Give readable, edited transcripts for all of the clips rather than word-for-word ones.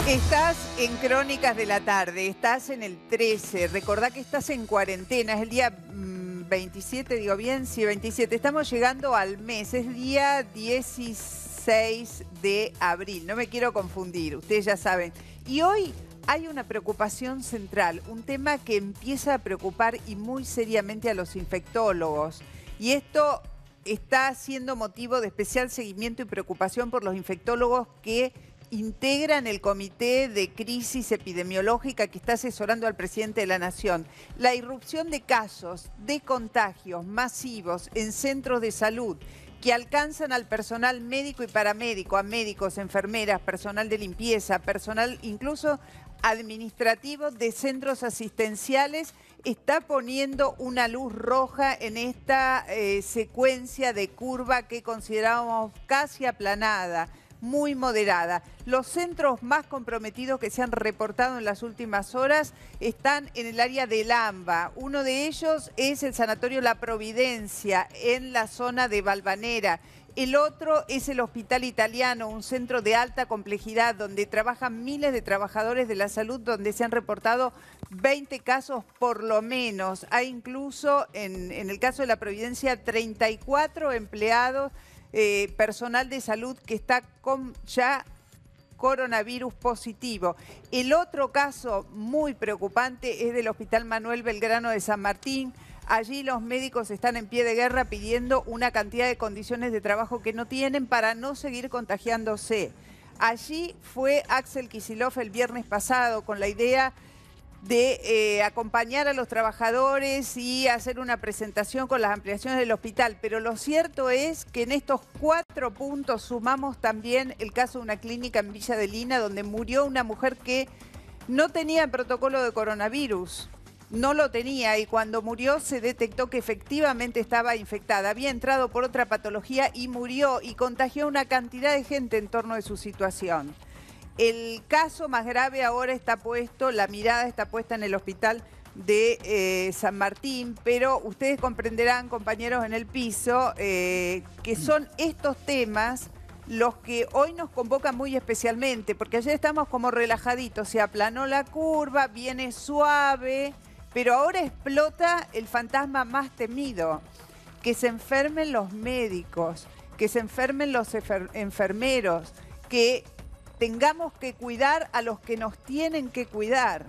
Estás en Crónicas de la Tarde, estás en el 13, recordá que estás en cuarentena, es el día 27, digo bien, sí, 27, estamos llegando al mes, es día 16 de abril, no me quiero confundir, ustedes ya saben. Y hoy hay una preocupación central, un tema que empieza a preocupar y muy seriamente a los infectólogos, y esto está siendo motivo de especial seguimiento y preocupación por los infectólogos que integran el Comité de Crisis Epidemiológica que está asesorando al presidente de la Nación. La irrupción de casos de contagios masivos en centros de salud que alcanzan al personal médico y paramédico, a médicos, enfermeras, personal de limpieza, personal incluso administrativo de centros asistenciales, está poniendo una luz roja en esta secuencia de curva que considerábamos casi aplanada, muy moderada. Los centros más comprometidos que se han reportado en las últimas horas están en el área del AMBA. Uno de ellos es el Sanatorio La Providencia, en la zona de Valvanera. El otro es el Hospital Italiano, un centro de alta complejidad donde trabajan miles de trabajadores de la salud, donde se han reportado 20 casos por lo menos. Hay incluso, en el caso de La Providencia, 34 empleados personal de salud que está con ya coronavirus positivo. El otro caso muy preocupante es del Hospital Manuel Belgrano de San Martín. Allí los médicos están en pie de guerra pidiendo una cantidad de condiciones de trabajo que no tienen para no seguir contagiándose. Allí fue Axel Kicillof el viernes pasado con la idea de acompañar a los trabajadores y hacer una presentación con las ampliaciones del hospital. Pero lo cierto es que en estos 4 puntos sumamos también el caso de una clínica en Villa de Lina donde murió una mujer que no tenía el protocolo de coronavirus. No lo tenía y cuando murió se detectó que efectivamente estaba infectada. Había entrado por otra patología y murió y contagió a una cantidad de gente en torno de su situación. El caso más grave ahora está puesto, la mirada está puesta en el hospital de San Martín, pero ustedes comprenderán, compañeros en el piso, que son estos temas los que hoy nos convocan muy especialmente, porque ayer estamos como relajaditos, se aplanó la curva, viene suave, pero ahora explota el fantasma más temido, que se enfermen los médicos, que se enfermen los enfermeros, que tengamos que cuidar a los que nos tienen que cuidar.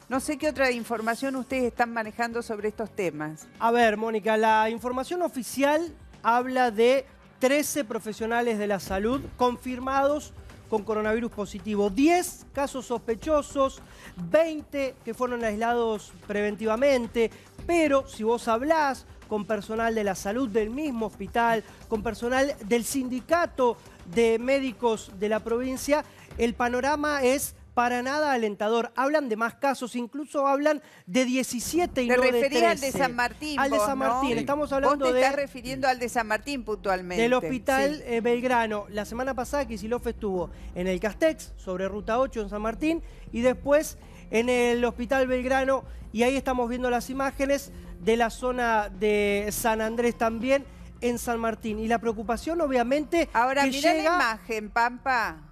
No sé qué otra información ustedes están manejando sobre estos temas. A ver, Mónica, la información oficial habla de 13 profesionales de la salud confirmados con coronavirus positivo. 10 casos sospechosos, 20 que fueron aislados preventivamente, pero si vos hablás con personal de la salud del mismo hospital, con personal del sindicato de médicos de la provincia, el panorama es para nada alentador. Hablan de más casos, incluso hablan de 17 y no de 13. Te referís al de San Martín, al de San Martín, ¿no? Estamos hablando vos te estás refiriendo al de San Martín puntualmente. Del Hospital Belgrano. La semana pasada Kicillof estuvo en el Castex, sobre Ruta 8 en San Martín, y después en el Hospital Belgrano, y ahí estamos viendo las imágenes de la zona de San Andrés también, en San Martín. Y la preocupación, obviamente, ahora que mirá llega la imagen, Pampa.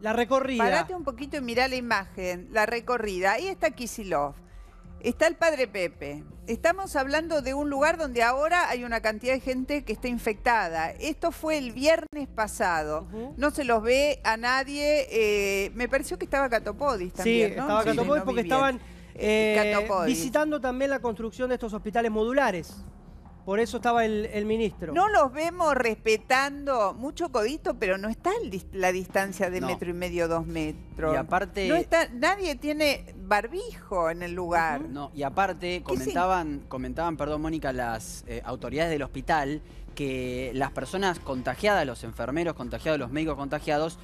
La recorrida. Parate un poquito y mirá la imagen, la recorrida. Ahí está Kicillof, está el Padre Pepe. Estamos hablando de un lugar donde ahora hay una cantidad de gente que está infectada. Esto fue el viernes pasado. No se los ve a nadie. Me pareció que estaba Catopodis también, sí, ¿no? Estaba Catopodis porque estaban visitando también la construcción de estos hospitales modulares. Por eso estaba el ministro. No los vemos respetando mucho codito, pero no está la distancia de 1,5 metros, 2 metros. Y aparte... No está, nadie tiene barbijo en el lugar. No, y aparte comentaban, perdón, Mónica, las autoridades del hospital que las personas contagiadas, los enfermeros contagiados, los médicos contagiados,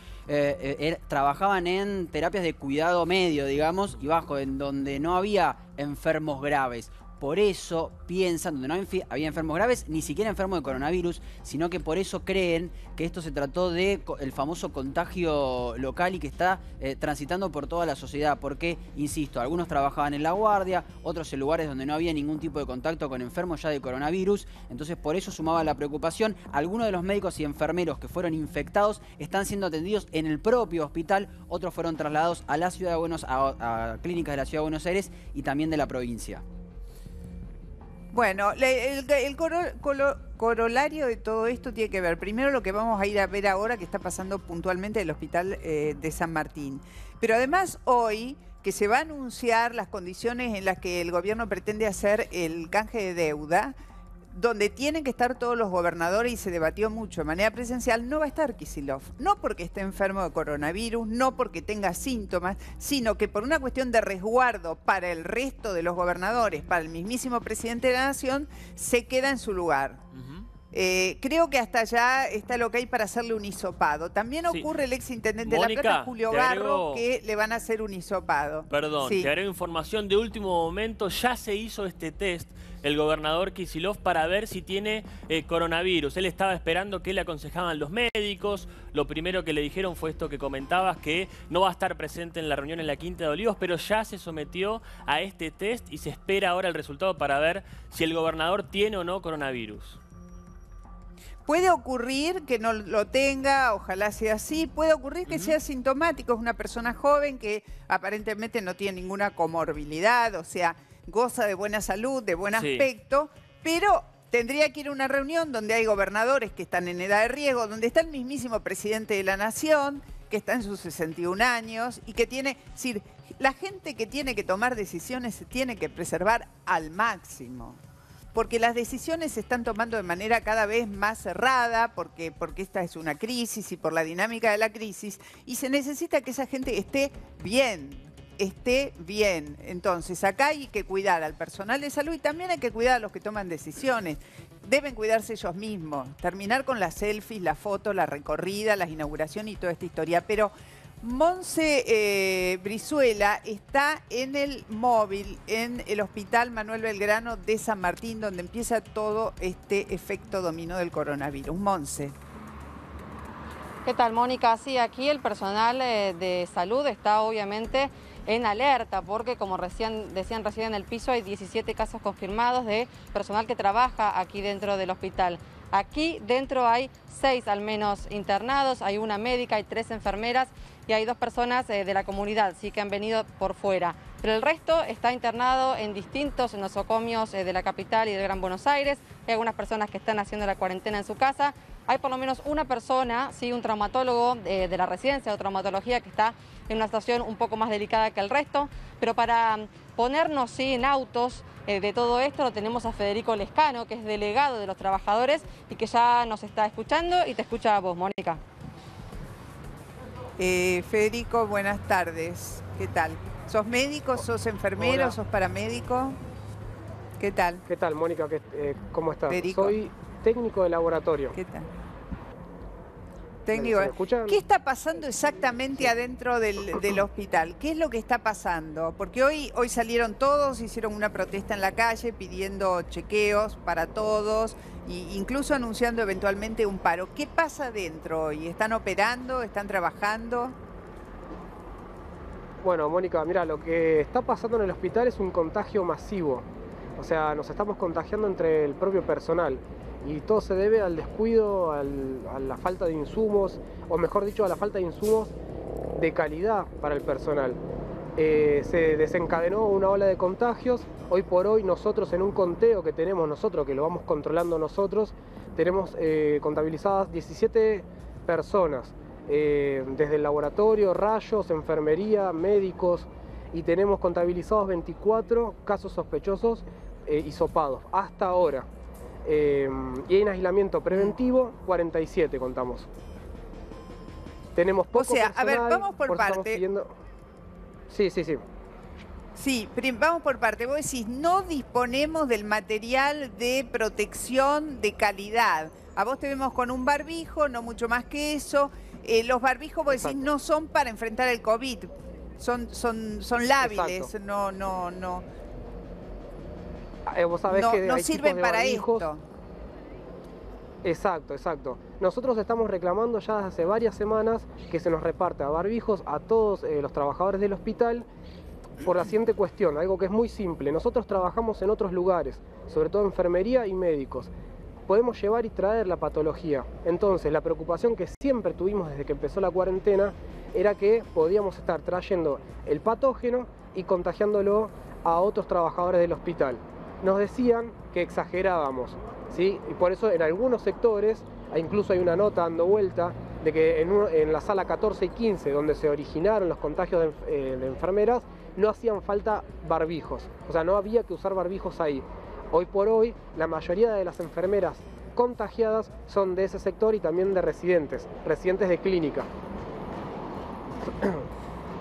trabajaban en terapias de cuidado medio, digamos, y bajo, en donde no había enfermos graves. por eso piensan, donde no había enfermos graves, ni siquiera enfermos de coronavirus, sino que por eso creen que esto se trató de el famoso contagio local y que está transitando por toda la sociedad. Porque, insisto, algunos trabajaban en la guardia, otros en lugares donde no había ningún tipo de contacto con enfermos ya de coronavirus. Entonces, por eso sumaba la preocupación. Algunos de los médicos y enfermeros que fueron infectados están siendo atendidos en el propio hospital. Otros fueron trasladados a la ciudad de a clínicas de la ciudad de Buenos Aires y también de la provincia. Bueno, el corolario de todo esto tiene que ver, primero lo que vamos a ir a ver ahora que está pasando puntualmente en el hospital de San Martín. Pero además hoy que se va a anunciar las condiciones en las que el gobierno pretende hacer el canje de deuda, donde tienen que estar todos los gobernadores y se debatió mucho de manera presencial, no va a estar Kicillof. No porque esté enfermo de coronavirus, no porque tenga síntomas, sino que por una cuestión de resguardo para el resto de los gobernadores, para el mismísimo presidente de la Nación, se queda en su lugar. Creo que hasta allá está lo que hay para hacerle un hisopado. También ocurre el exintendente de La Plata, Julio Garro, que le van a hacer un hisopado. Perdón, te agrego información de último momento. Ya se hizo este test el gobernador Kicillof para ver si tiene coronavirus. Él estaba esperando qué le aconsejaban los médicos. Lo primero que le dijeron fue esto que comentabas, que no va a estar presente en la reunión en la Quinta de Olivos, pero ya se sometió a este test y se espera ahora el resultado para ver si el gobernador tiene o no coronavirus. Puede ocurrir que no lo tenga, ojalá sea así. Puede ocurrir que sea sintomático, es una persona joven que aparentemente no tiene ninguna comorbilidad, o sea, goza de buena salud, de buen aspecto, pero tendría que ir a una reunión donde hay gobernadores que están en edad de riesgo, donde está el mismísimo presidente de la Nación, que está en sus 61 años y que tiene, es decir, la gente que tiene que tomar decisiones se tiene que preservar al máximo. Porque las decisiones se están tomando de manera cada vez más cerrada, porque esta es una crisis y por la dinámica de la crisis, y se necesita que esa gente esté bien. Entonces, acá hay que cuidar al personal de salud y también hay que cuidar a los que toman decisiones. Deben cuidarse ellos mismos, terminar con las selfies, la foto, la recorrida, las inauguraciones y toda esta historia. Pero Monse Brizuela está en el móvil, en el Hospital Manuel Belgrano de San Martín, donde empieza todo este efecto dominó del coronavirus. Monse. ¿Qué tal, Mónica? Sí, aquí el personal de salud está obviamente en alerta porque, como decían recién en el piso, hay 17 casos confirmados de personal que trabaja aquí dentro del hospital. Aquí dentro hay 6 al menos internados, hay una médica, hay 3 enfermeras y hay 2 personas de la comunidad, sí, que han venido por fuera. Pero el resto está internado en nosocomios de la capital y del Gran Buenos Aires. Hay algunas personas que están haciendo la cuarentena en su casa. Hay por lo menos una persona, sí, un traumatólogo de la residencia de traumatología que está en una situación un poco más delicada que el resto. Pero para ponernos, sí, en autos de todo esto, lo tenemos a Federico Lescano, que es delegado de los trabajadores y que ya nos está escuchando y te escucha a vos, Mónica. Federico, buenas tardes. ¿Qué tal? ¿Sos médico? ¿Sos enfermero? Hola. ¿Sos paramédico? ¿Qué tal? ¿Qué tal, Mónica? ¿Cómo estás? Federico. Soy técnico de laboratorio. ¿Qué tal? Técnico. ¿Qué está pasando exactamente adentro del hospital? ¿Qué es lo que está pasando? Porque hoy salieron todos, hicieron una protesta en la calle pidiendo chequeos para todos e incluso anunciando eventualmente un paro. ¿Qué pasa adentro hoy? ¿Están operando? ¿Están trabajando? Bueno, Mónica, mira, lo que está pasando en el hospital es un contagio masivo. O sea, nos estamos contagiando entre el propio personal. Y todo se debe al descuido, a la falta de insumos, o mejor dicho, a la falta de insumos de calidad para el personal. Se desencadenó una ola de contagios. Hoy por hoy nosotros, en un conteo que tenemos nosotros, que lo vamos controlando nosotros, tenemos contabilizadas 17 personas, desde el laboratorio, rayos, enfermería, médicos, y tenemos contabilizados 24 casos sospechosos hisopados hasta ahora. Y en aislamiento preventivo, 47 contamos. Tenemos poco personal, a ver, vamos por parte. Sí. Sí, vamos por parte. Vos decís, no disponemos del material de protección de calidad. A vos te vemos con un barbijo, no mucho más que eso. Los barbijos, vos decís, no son para enfrentar el COVID. Son lábiles, no. Vos sabés no, que no hay sirven tipos de para barbijos. esto. Exacto, exacto. Nosotros estamos reclamando ya desde hace varias semanas que se nos reparta barbijos a todos los trabajadores del hospital por la siguiente cuestión, algo que es muy simple. Nosotros trabajamos en otros lugares, sobre todo enfermería y médicos. Podemos llevar y traer la patología. Entonces, la preocupación que siempre tuvimos desde que empezó la cuarentena era que podíamos estar trayendo el patógeno y contagiándolo a otros trabajadores del hospital. Nos decían que exagerábamos, ¿sí? Y por eso en algunos sectores, incluso hay una nota dando vuelta, de que en la sala 14 y 15, donde se originaron los contagios de enfermeras, no hacían falta barbijos. O sea, no había que usar barbijos ahí. Hoy por hoy, la mayoría de las enfermeras contagiadas son de ese sector y también de residentes de clínica.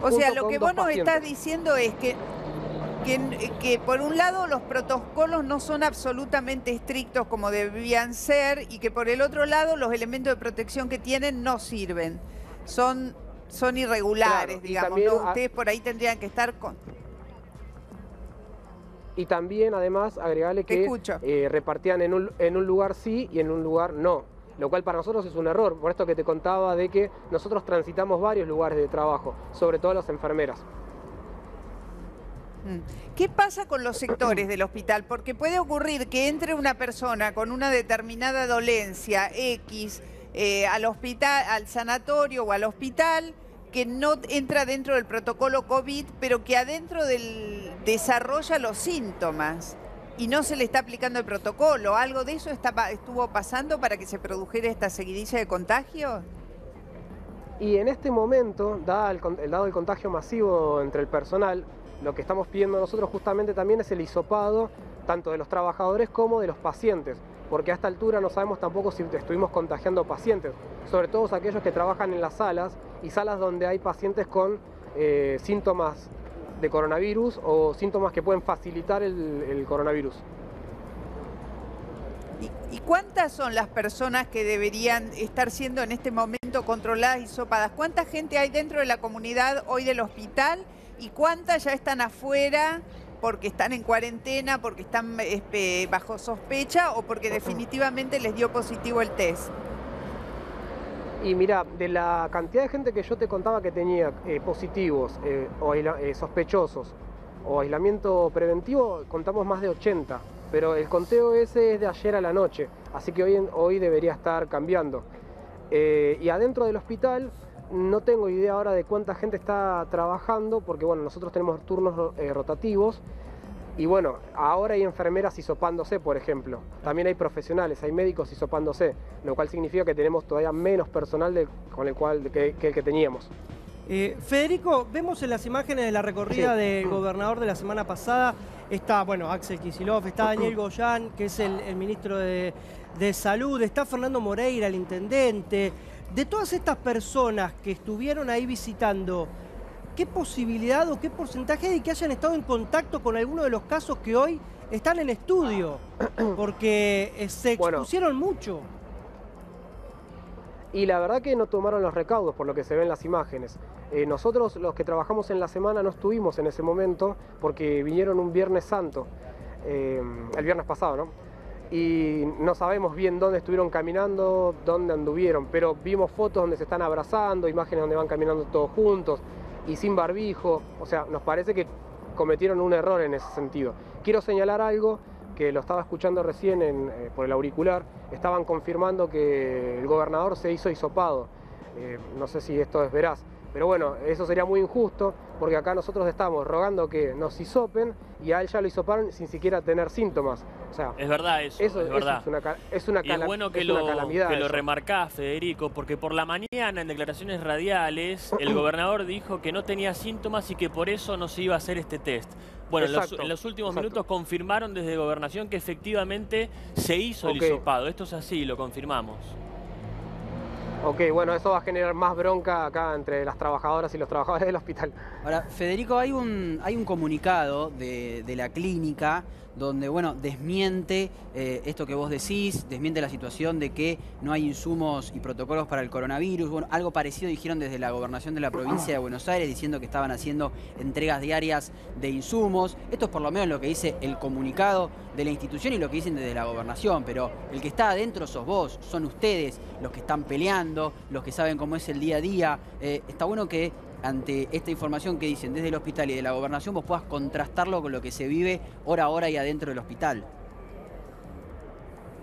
O sea, Junto lo con que dos vos nos pacientes. estás diciendo es que por un lado los protocolos no son absolutamente estrictos como debían ser y que por el otro lado los elementos de protección que tienen no sirven. Son irregulares, Claro, y digamos, también ¿no? Ustedes por ahí tendrían que estar con... Y también, además, agregarle Te que escucho. repartían en un lugar sí y en un lugar no. Lo cual para nosotros es un error, por esto que te contaba de que nosotros transitamos varios lugares de trabajo, sobre todo las enfermeras. ¿Qué pasa con los sectores del hospital? Porque puede ocurrir que entre una persona con una determinada dolencia X al hospital, al sanatorio o al hospital, que no entra dentro del protocolo COVID, pero que adentro desarrolla los síntomas y no se le está aplicando el protocolo. ¿Algo de eso estuvo pasando para que se produjera esta seguidilla de contagios? Y en este momento, dado el contagio masivo entre el personal, lo que estamos pidiendo nosotros justamente también es el hisopado, tanto de los trabajadores como de los pacientes, porque a esta altura no sabemos tampoco si estuvimos contagiando pacientes, sobre todo aquellos que trabajan en las salas y salas donde hay pacientes con síntomas de coronavirus o síntomas que pueden facilitar el coronavirus. ¿Y cuántas son las personas que deberían estar siendo en este momento controladas y hisopadas? ¿Cuánta gente hay dentro de la comunidad hoy del hospital y cuántas ya están afuera porque están en cuarentena, porque están bajo sospecha o porque definitivamente les dio positivo el test? Y mira, de la cantidad de gente que yo te contaba que tenía positivos o sospechosos o aislamiento preventivo, contamos más de 80. Pero el conteo ese es de ayer a la noche, así que hoy debería estar cambiando. Y adentro del hospital no tengo idea ahora de cuánta gente está trabajando, porque bueno, nosotros tenemos turnos rotativos. Y bueno, ahora hay enfermeras hisopándose, por ejemplo. También hay profesionales, hay médicos hisopándose, lo cual significa que tenemos todavía menos personal que el que teníamos. Federico, vemos en las imágenes de la recorrida del gobernador de la semana pasada, está, bueno, Axel Kicillof, está Daniel Goyan, que es el ministro de Salud, está Fernando Moreira, el intendente. De todas estas personas que estuvieron ahí visitando, ¿qué posibilidad o qué porcentaje de que hayan estado en contacto con alguno de los casos que hoy están en estudio? Porque se expusieron mucho. Y la verdad que no tomaron los recaudos por lo que se ve en las imágenes. Nosotros, los que trabajamos en la semana, no estuvimos en ese momento porque vinieron un Viernes Santo, el viernes pasado, ¿no? Y no sabemos bien dónde estuvieron caminando, dónde anduvieron, pero vimos fotos donde se están abrazando, imágenes donde van caminando todos juntos y sin barbijo. O sea, nos parece que cometieron un error en ese sentido. Quiero señalar algo que lo estaba escuchando recién por el auricular. Estaban confirmando que el gobernador se hizo hisopado. No sé si esto es veraz, pero bueno, eso sería muy injusto porque acá nosotros estamos rogando que nos hisopen y a él ya lo hisoparon sin siquiera tener síntomas. O sea, es verdad eso, es verdad. Es una y es bueno que calamidad. Que lo remarcás, Federico, porque por la mañana en declaraciones radiales el gobernador dijo que no tenía síntomas y que por eso no se iba a hacer este test. Bueno, en los últimos minutos confirmaron desde Gobernación que efectivamente se hizo el hisopado. Esto es así, lo confirmamos. Ok, bueno, eso va a generar más bronca acá entre las trabajadoras y los trabajadores del hospital. Ahora, Federico, hay un comunicado de la clínica donde, bueno, desmiente esto que vos decís, desmiente la situación de que no hay insumos y protocolos para el coronavirus. Bueno, algo parecido dijeron desde la gobernación de la provincia de Buenos Aires, diciendo que estaban haciendo entregas diarias de insumos. Esto es por lo menos lo que dice el comunicado. de la institución y lo que dicen desde la gobernación, pero el que está adentro sos vos, son ustedes los que están peleando, los que saben cómo es el día a día. Está bueno que ante esta información que dicen desde el hospital y de la gobernación vos puedas contrastarlo con lo que se vive hora a hora y adentro del hospital.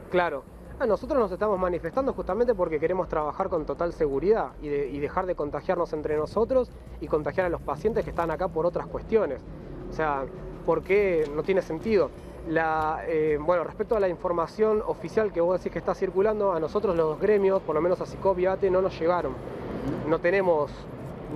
Claro. Nosotros nos estamos manifestando justamente porque queremos trabajar con total seguridad y dejar de contagiarnos entre nosotros y contagiar a los pacientes que están acá por otras cuestiones. O sea, porque no tiene sentido. Bueno, respecto a la información oficial que vos decís que está circulando, a nosotros los gremios, por lo menos a SICOP y ATE, no nos llegaron. No tenemos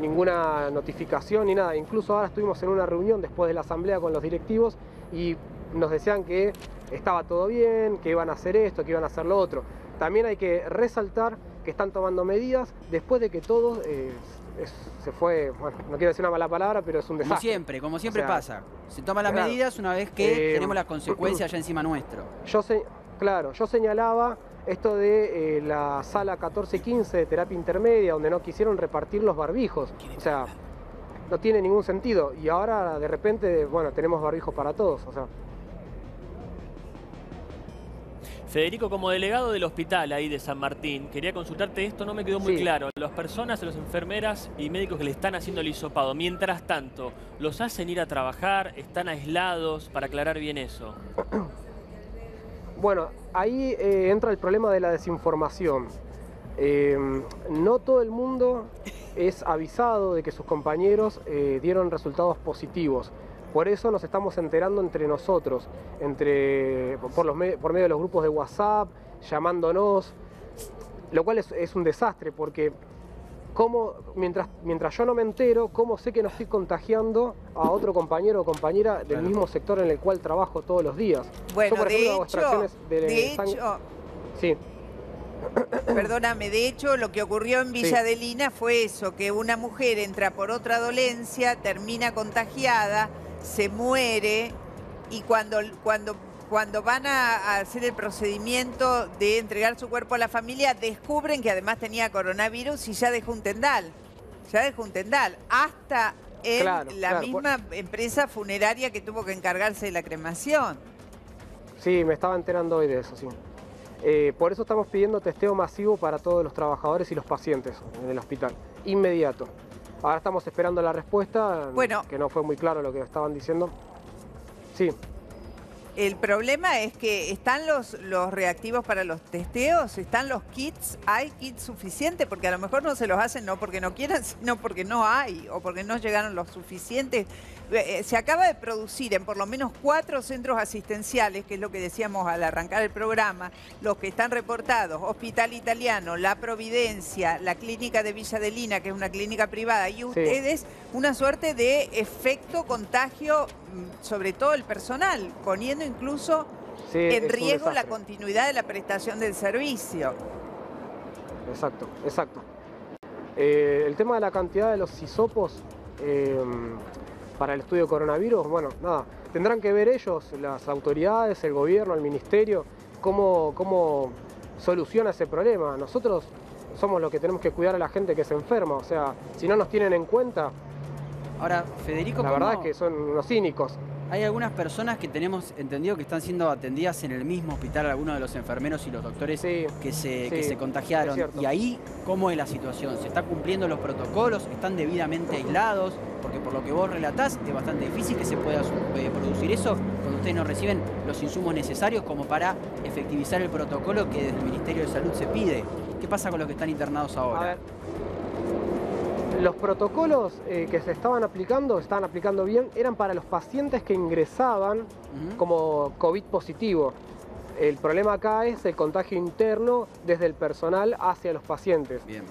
ninguna notificación ni nada. Incluso ahora estuvimos en una reunión después de la asamblea con los directivos y nos decían que estaba todo bien, que iban a hacer esto, que iban a hacer lo otro. También hay que resaltar que están tomando medidas después de que todo se fue, bueno, no quiero decir una mala palabra, pero es un desastre. Como siempre o sea, pasa. Se toman las medidas una vez que tenemos las consecuencias ya encima nuestro. Claro, yo señalaba esto de la sala 1415 de terapia intermedia, donde no quisieron repartir los barbijos. O sea, no tiene ningún sentido. Y ahora de repente, bueno, tenemos barbijos para todos. O sea. Federico, como delegado del hospital ahí de San Martín, quería consultarte esto, no me quedó muy claro. Las personas, las enfermeras y médicos que le están haciendo el hisopado, mientras tanto, ¿los hacen ir a trabajar? ¿Están aislados? Para aclarar bien eso. Bueno, ahí entra el problema de la desinformación. No todo el mundo es avisado de que sus compañeros dieron resultados positivos. Por eso nos estamos enterando entre nosotros, por medio de los grupos de WhatsApp, llamándonos, lo cual es un desastre, porque mientras yo no me entero, ¿cómo sé que no estoy contagiando a otro compañero o compañera del mismo sector en el cual trabajo todos los días? Bueno, yo, por ejemplo, hago extracciones de sangre. Sí. Perdóname, de hecho lo que ocurrió en Villa Adelina fue eso, que una mujer entra por otra dolencia, termina contagiada, se muere y cuando van a hacer el procedimiento de entregar su cuerpo a la familia, descubren que además tenía coronavirus y ya dejó un tendal. Hasta en la misma empresa funeraria que tuvo que encargarse de la cremación. Sí, me estaba enterando hoy de eso, sí. Por eso estamos pidiendo testeo masivo para todos los trabajadores y los pacientes en el hospital, inmediato. Ahora estamos esperando la respuesta, que no fue muy claro lo que estaban diciendo. Sí. El problema es que están los reactivos para los testeos, están los kits, hay kits suficientes, porque a lo mejor no se los hacen no porque no quieran, sino porque no hay o porque no llegaron los suficientes. Se acaba de producir en por lo menos 4 centros asistenciales, que es lo que decíamos al arrancar el programa, los que están reportados: Hospital Italiano, La Providencia, la Clínica de Villa Adelina, que es una clínica privada, y ustedes, una suerte de efecto contagio sobre todo el personal, poniendo incluso en riesgo la continuidad de la prestación del servicio. Exacto. El tema de la cantidad de los hisopos para el estudio de coronavirus, bueno, nada, tendrán que ver ellos, las autoridades, el gobierno, el ministerio, cómo soluciona ese problema. Nosotros somos los que tenemos que cuidar a la gente que se enferma, o sea, si no nos tienen en cuenta. Ahora, Federico, la verdad es que son unos cínicos. Hay algunas personas que tenemos entendido que están siendo atendidas en el mismo hospital, algunos de los enfermeros y los doctores que se contagiaron. Y ahí, ¿cómo es la situación? ¿Se está cumpliendo los protocolos? ¿Están debidamente aislados? Porque por lo que vos relatás, es bastante difícil que se pueda producir eso cuando ustedes no reciben los insumos necesarios como para efectivizar el protocolo que desde el Ministerio de Salud se pide. ¿Qué pasa con los que están internados ahora? A ver, los protocolos que se estaban aplicando bien, eran para los pacientes que ingresaban como COVID positivo. El problema acá es el contagio interno desde el personal hacia los pacientes. Bien.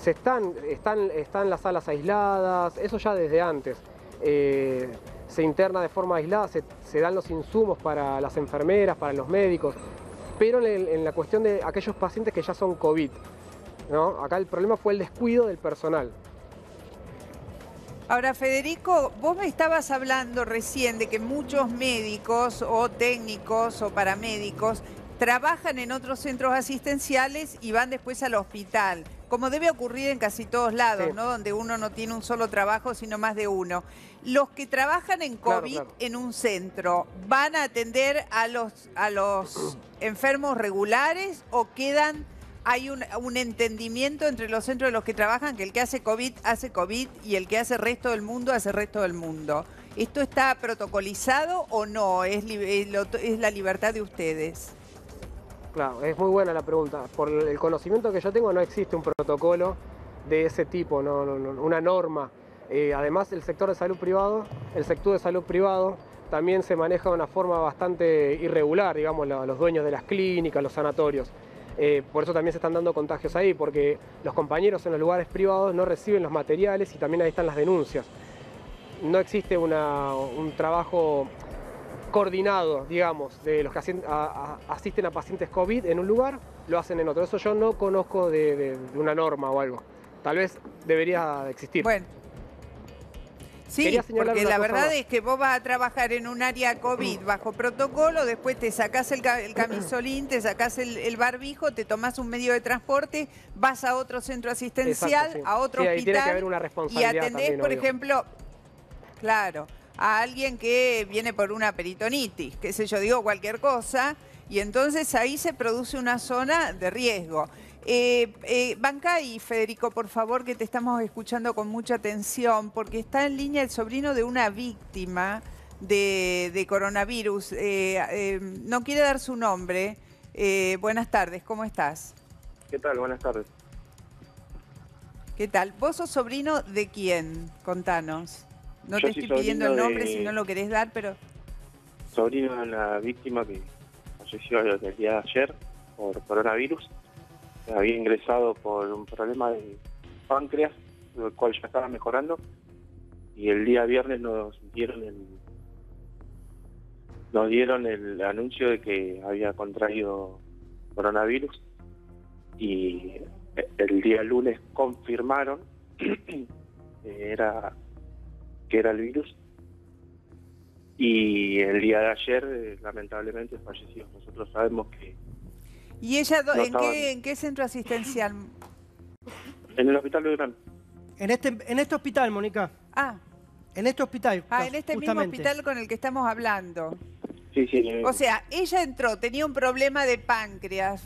Están las salas aisladas, eso ya desde antes. Se interna de forma aislada, se dan los insumos para las enfermeras, para los médicos, pero en la cuestión de aquellos pacientes que ya son COVID, ¿no? Acá el problema fue el descuido del personal. Ahora, Federico, vos me estabas hablando recién de que muchos médicos o técnicos o paramédicos trabajan en otros centros asistenciales y van después al hospital, como debe ocurrir en casi todos lados, Sí. ¿no? Donde uno no tiene un solo trabajo, sino más de uno. Los que trabajan en COVID Claro. en un centro, ¿van a atender a los enfermos regulares o quedan, hay un entendimiento entre los centros de los que trabajan que el que hace COVID y el que hace resto del mundo hace resto del mundo? ¿Esto está protocolizado o no? ¿Es la libertad de ustedes? Claro, es muy buena la pregunta. Por el conocimiento que yo tengo, no existe un protocolo de ese tipo, no, una norma. Además, el sector de salud privado también se maneja de una forma bastante irregular, digamos, los dueños de las clínicas, los sanatorios. Por eso también se están dando contagios ahí, porque los compañeros en los lugares privados no reciben los materiales y también ahí están las denuncias. No existe un trabajo coordinado, digamos, de los que asisten a pacientes COVID en un lugar, lo hacen en otro. Eso yo no conozco de una norma o algo. Tal vez debería existir. Bueno. Sí, Quería señalar porque una la cosa verdad más. es que vos vas a trabajar en un área COVID bajo protocolo, después te sacás el camisolín, te sacás el barbijo, te tomás un medio de transporte, vas a otro centro asistencial, Exacto, sí. a otro Sí, ahí hospital tiene que haber una y responsabilidad atendés, también, por obvio. ejemplo, claro, a alguien que viene por una peritonitis, qué sé yo, digo cualquier cosa, y entonces ahí se produce una zona de riesgo. Banca ahí, Federico, por favor, que te estamos escuchando con mucha atención, porque está en línea el sobrino de una víctima de coronavirus. No quiere dar su nombre. Buenas tardes, ¿cómo estás? ¿Qué tal? Buenas tardes. ¿Qué tal? ¿Vos sos sobrino de quién? Contanos. No Yo te soy estoy pidiendo el sobrino nombre de- si no lo querés dar, pero... Sobrino de una víctima que falleció el día de ayer por coronavirus. Había ingresado por un problema de páncreas, el cual ya estaba mejorando. Y el día viernes nos dieron el anuncio de que había contraído coronavirus. Y el día lunes confirmaron que era el virus. Y el día de ayer, lamentablemente, falleció. Nosotros sabemos que ¿Y ella No estaban- en qué centro asistencial? en el hospital de Gran, En este hospital, Mónica. Ah, En este hospital. en este mismo justamente. hospital con el que estamos hablando. sí, O sea, ella entró, tenía un problema de páncreas,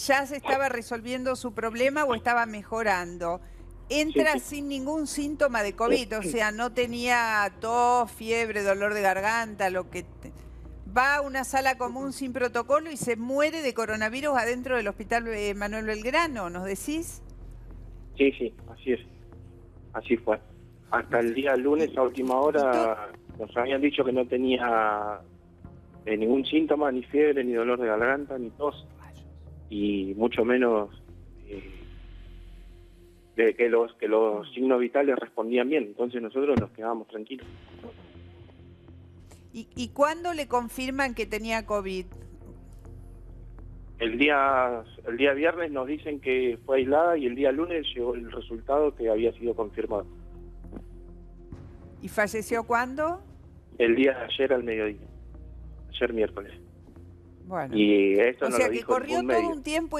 ¿ya se estaba resolviendo su problema o estaba mejorando? Entra Sí, sí. sin ningún síntoma de COVID, o sea, no tenía tos, fiebre, dolor de garganta, va a una sala común sin protocolo y se muere de coronavirus adentro del hospital Manuel Belgrano, ¿nos decís? sí, así es. Así fue. Hasta el día lunes, a última hora, nos habían dicho que no tenía ningún síntoma, ni fiebre, ni dolor de garganta, ni tos, y mucho menos de que los signos vitales respondían bien. Entonces nosotros nos quedábamos tranquilos. ¿Y cuándo le confirman que tenía COVID? El día viernes nos dicen que fue aislada y el día lunes llegó el resultado que había sido confirmado. ¿Y falleció cuándo? El día de ayer al mediodía, ayer miércoles. Bueno. Y esto O no sea lo que dijo corrió ningún todo medio. un tiempo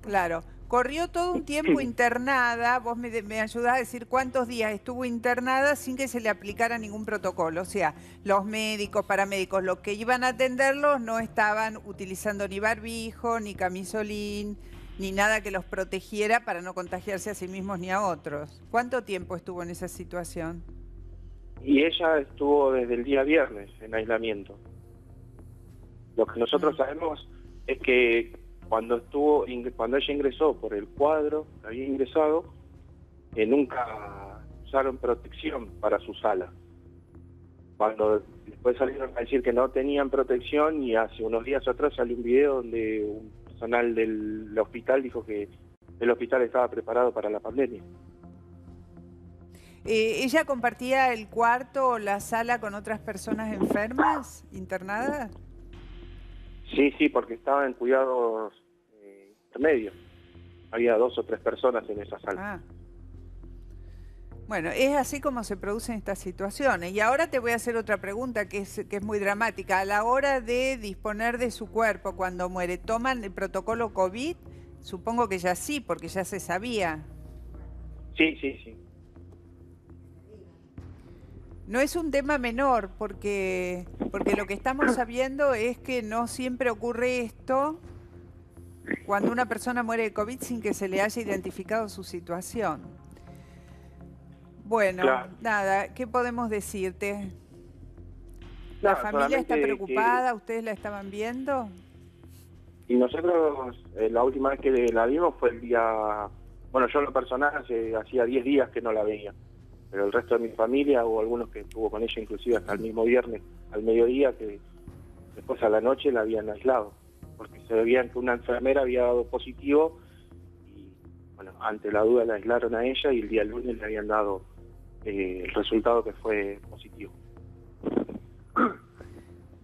claro, corrió todo un tiempo internada, vos me ayudás a decir cuántos días estuvo internada sin que se le aplicara ningún protocolo, o sea, los médicos, paramédicos, los que iban a atenderlos no estaban utilizando ni barbijo, ni camisolín, ni nada que los protegiera para no contagiarse a sí mismos ni a otros. ¿Cuánto tiempo estuvo en esa situación? Y ella estuvo desde el día viernes en aislamiento. Lo que nosotros sabemos es que cuando ella ingresó por el cuadro que había ingresado, nunca usaron protección para su sala. Cuando después salieron a decir que no tenían protección, y hace unos días atrás salió un video donde un personal del hospital dijo que el hospital estaba preparado para la pandemia. ¿Ella compartía el cuarto o la sala con otras personas enfermas, internadas? Sí, porque estaba en cuidados intermedios. Había 2 o 3 personas en esa sala. Ah. Bueno, es así como se producen estas situaciones. Y ahora te voy a hacer otra pregunta que es muy dramática. A la hora de disponer de su cuerpo cuando muere, ¿toman el protocolo COVID? Supongo que ya sí, porque ya se sabía. Sí, sí, sí. No es un tema menor, porque lo que estamos sabiendo es que no siempre ocurre esto cuando una persona muere de COVID sin que se le haya identificado su situación. Bueno, Claro. nada, ¿qué podemos decirte? ¿La Nada, familia está solamente preocupada? ¿Ustedes la estaban viendo? Y nosotros, la última vez que la vimos fue el día... Bueno, yo en lo personal hacía 10 días que no la veía. Pero el resto de mi familia, o algunos que estuvo con ella inclusive hasta el mismo viernes, al mediodía, que después a la noche la habían aislado. Porque se veían que una enfermera había dado positivo y, bueno, ante la duda la aislaron a ella y el día lunes le habían dado el resultado que fue positivo.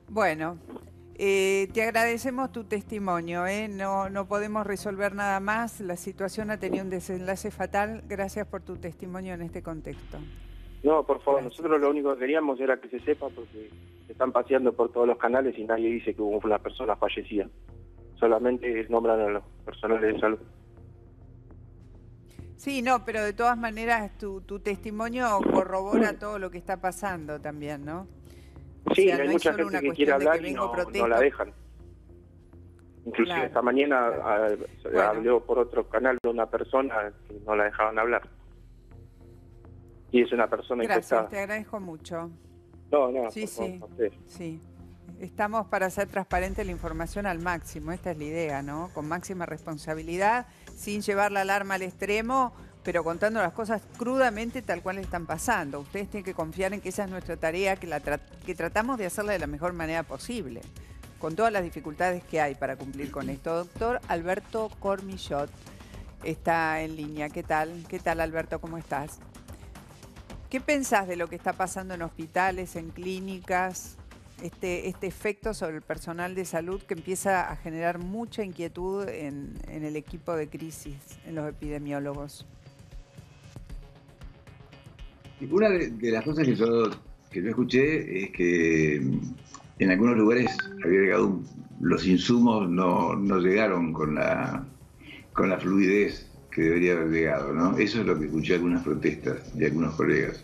Bueno, te agradecemos tu testimonio, ¿eh? No podemos resolver nada más. La situación ha tenido un desenlace fatal. Gracias por tu testimonio en este contexto. No, por favor, Gracias. nosotros lo único que queríamos era que se sepa porque se están paseando por todos los canales y nadie dice que hubo una persona fallecida. Solamente nombran a los personales de salud. Sí, no, pero de todas maneras tu testimonio corrobora todo lo que está pasando también, ¿no? Sí, sea, hay no es mucha solo gente una que quiere cuestión de hablar que y vengo, no protesto. la dejan. Inclusive Claro, esta mañana Bueno. habló por otro canal de una persona que no la dejaban hablar. Y es una persona Gracias, infectada. te agradezco mucho. No, Sí, por favor, sí, a ustedes. sí. Estamos para hacer transparente la información al máximo, esta es la idea, ¿no? Con máxima responsabilidad, sin llevar la alarma al extremo, pero contando las cosas crudamente tal cual están pasando. Ustedes tienen que confiar en que esa es nuestra tarea, que tratamos de hacerla de la mejor manera posible, con todas las dificultades que hay para cumplir con esto. Doctor Alberto Cormillot está en línea. ¿Qué tal? ¿Qué tal, Alberto? ¿Cómo estás? ¿Qué pensás de lo que está pasando en hospitales, en clínicas? Este efecto sobre el personal de salud que empieza a generar mucha inquietud en el equipo de crisis, en los epidemiólogos. Una de las cosas que yo escuché es que en algunos lugares había llegado los insumos no llegaron con la fluidez que debería haber llegado, ¿no? Eso es lo que escuché algunas protestas de algunos colegas.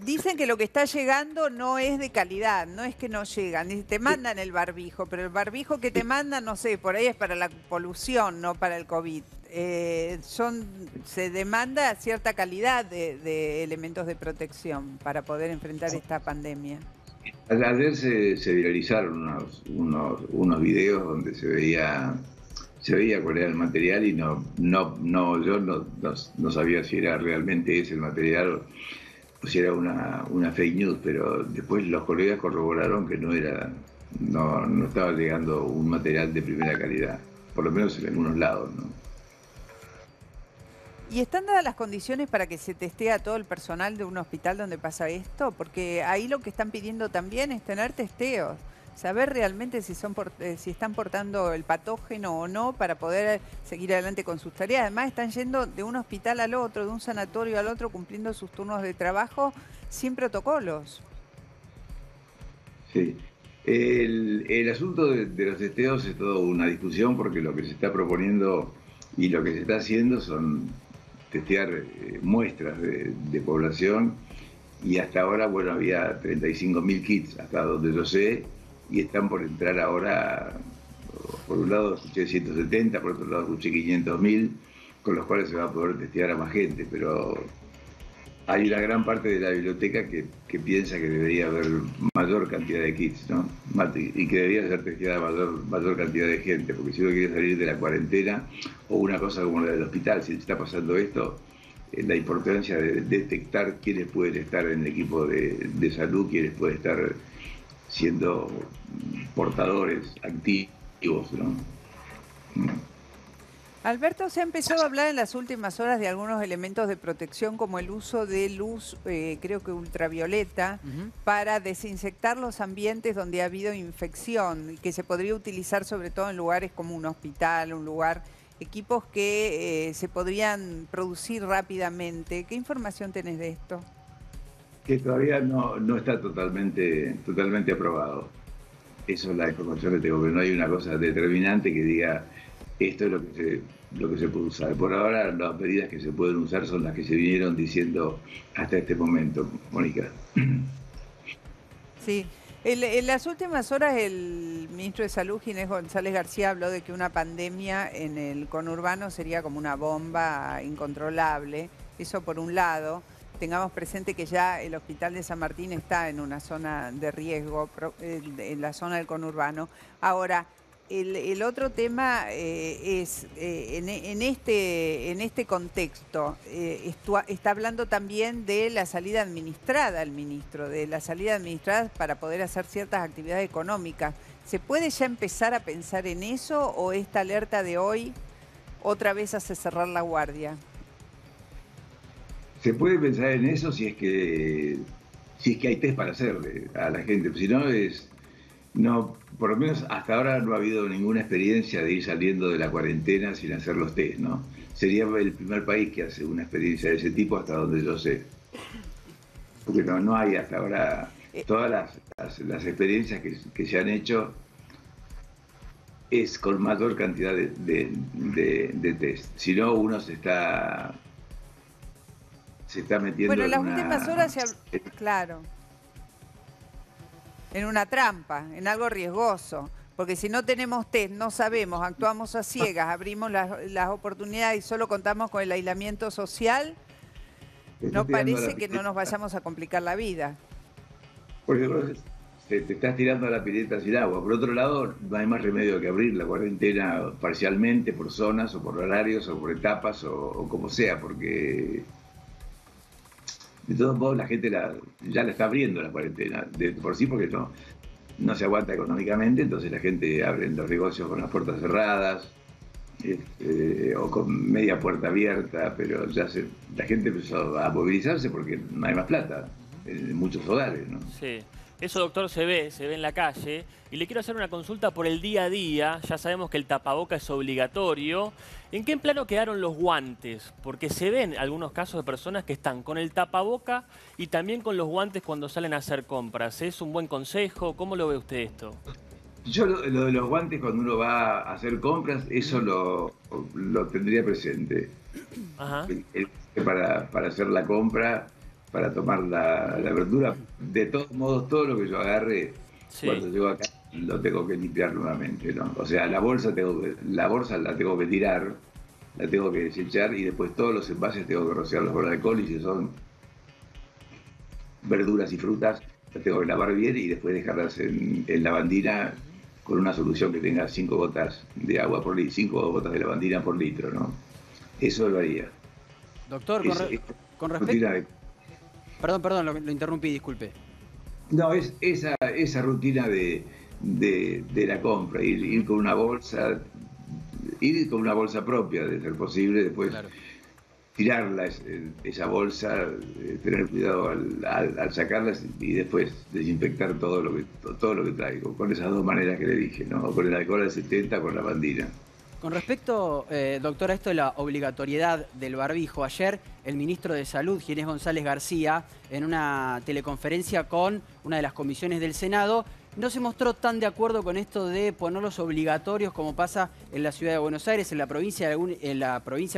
Dicen que lo que está llegando no es de calidad, no es que no llegan. Te mandan el barbijo, pero el barbijo que te mandan, no sé, por ahí es para la polución, no para el COVID. Se demanda cierta calidad de elementos de protección para poder enfrentar esta pandemia. Ayer se viralizaron unos videos donde se veía cuál era el material y yo no sabía si era realmente ese el material o si era una fake news, pero después los colegas corroboraron que no estaba llegando un material de primera calidad, por lo menos en algunos lados, ¿no? ¿Y están dadas las condiciones para que se testee a todo el personal de un hospital donde pasa esto? Porque ahí lo que están pidiendo también es tener testeos, saber realmente si están portando el patógeno o no para poder seguir adelante con sus tareas. Además están yendo de un hospital al otro, de un sanatorio al otro, cumpliendo sus turnos de trabajo sin protocolos. Sí. El asunto de los testeos es toda una discusión porque lo que se está proponiendo y lo que se está haciendo son testear muestras de población y hasta ahora, bueno, había 35.000 kits, hasta donde yo sé, y están por entrar ahora, por un lado escuché 170, por otro lado escuché 500.000, con los cuales se va a poder testear a más gente, pero hay una gran parte de la biblioteca que piensa que debería haber mayor cantidad de kits, ¿no? Y que debería ser testeada mayor cantidad de gente, porque si uno quiere salir de la cuarentena, o una cosa como la del hospital, si está pasando esto, la importancia de detectar quiénes pueden estar en el equipo de salud, quiénes pueden estar siendo portadores activos, ¿no? Alberto, se ha empezado a hablar en las últimas horas de algunos elementos de protección como el uso de luz, creo que ultravioleta, para desinfectar los ambientes donde ha habido infección y que se podría utilizar sobre todo en lugares como un hospital, un lugar equipos que se podrían producir rápidamente. ¿Qué información tenés de esto? Que todavía no está totalmente aprobado. Eso es la información que tengo, pero no hay una cosa determinante que diga esto es lo que se puede usar. Por ahora las medidas que se pueden usar son las que se vinieron diciendo hasta este momento, Mónica. Sí. En las últimas horas el ministro de Salud, Ginés González García, habló de que una pandemia en el conurbano sería como una bomba incontrolable. Eso por un lado. Tengamos presente que ya el hospital de San Martín está en una zona de riesgo, en la zona del conurbano. Ahora, el otro tema es, en este contexto, está hablando también de la salida administrada, el ministro, de la salida administrada para poder hacer ciertas actividades económicas. ¿Se puede ya empezar a pensar en eso o esta alerta de hoy otra vez hace cerrar la guardia? Se puede pensar en eso si es que hay test para hacerle a la gente. Si no, por lo menos hasta ahora no ha habido ninguna experiencia de ir saliendo de la cuarentena sin hacer los test, ¿no? Sería el primer país que hace una experiencia de ese tipo hasta donde yo sé. Porque no hay hasta ahora todas las experiencias que se han hecho es con mayor cantidad de test. Si no, uno se está metiendo en las últimas horas claro, en una trampa, en algo riesgoso, porque si no tenemos test, no sabemos, actuamos a ciegas, abrimos las oportunidades y solo contamos con el aislamiento social, no parece que no nos vayamos a complicar la vida. Porque te estás tirando a la pileta sin agua. Por otro lado, no hay más remedio que abrir la cuarentena parcialmente, por zonas o por horarios o por etapas o como sea, porque de todos modos la gente ya la está abriendo la cuarentena, de por sí, porque no se aguanta económicamente, entonces la gente abre los negocios con las puertas cerradas o con media puerta abierta, pero la gente empezó a movilizarse porque no hay más plata en muchos hogares, ¿no? Sí. Eso, doctor, se ve en la calle. Y le quiero hacer una consulta por el día a día. Ya sabemos que el tapaboca es obligatorio. ¿En qué plano quedaron los guantes? Porque se ven algunos casos de personas que están con el tapaboca y también con los guantes cuando salen a hacer compras. ¿Es un buen consejo? ¿Cómo lo ve usted esto? Yo lo de los guantes cuando uno va a hacer compras, eso lo tendría presente. Ajá. Para hacer la compra, para tomar la verdura. De todos modos, todo lo que yo agarre, cuando llego acá, lo tengo que limpiar nuevamente, ¿no? O sea, la bolsa la tengo que tirar, la tengo que desechar y después todos los envases tengo que rociarlos con alcohol y si son verduras y frutas, las tengo que lavar bien y después dejarlas en lavandina con una solución que tenga 5 gotas de agua por litro, 5 gotas de lavandina por litro, ¿no? Eso lo haría. Doctor, con respecto... Perdón, lo interrumpí, disculpe. No, es esa rutina de la compra, ir con una bolsa, propia, de ser posible, después tirarla, esa bolsa, tener cuidado al sacarlas y después desinfectar todo lo que traigo, con esas dos maneras que le dije, ¿no? Con el alcohol al 70, con la lavandina. Con respecto, doctor, a esto de la obligatoriedad del barbijo, ayer el ministro de Salud, Ginés González García, en una teleconferencia con una de las comisiones del Senado, no se mostró tan de acuerdo con esto de ponerlos obligatorios como pasa en la ciudad de Buenos Aires, en la provincia de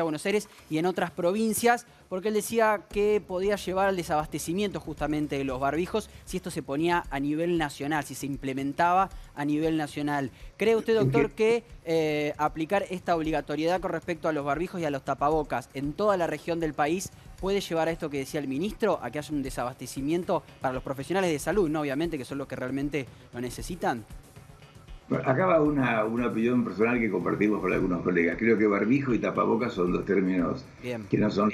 Buenos Aires y en otras provincias, porque él decía que podía llevar al desabastecimiento justamente de los barbijos si esto se ponía a nivel nacional, si se implementaba a nivel nacional. ¿Cree usted, doctor, que aplicar esta obligatoriedad con respecto a los barbijos y a los tapabocas en toda la región del país puede llevar a esto que decía el ministro, a que haya un desabastecimiento para los profesionales de salud, ¿no? Obviamente, que son los que realmente lo necesitan? Bueno, acá va una opinión personal que compartimos con algunos colegas. Creo que barbijo y tapabocas son dos términos que no son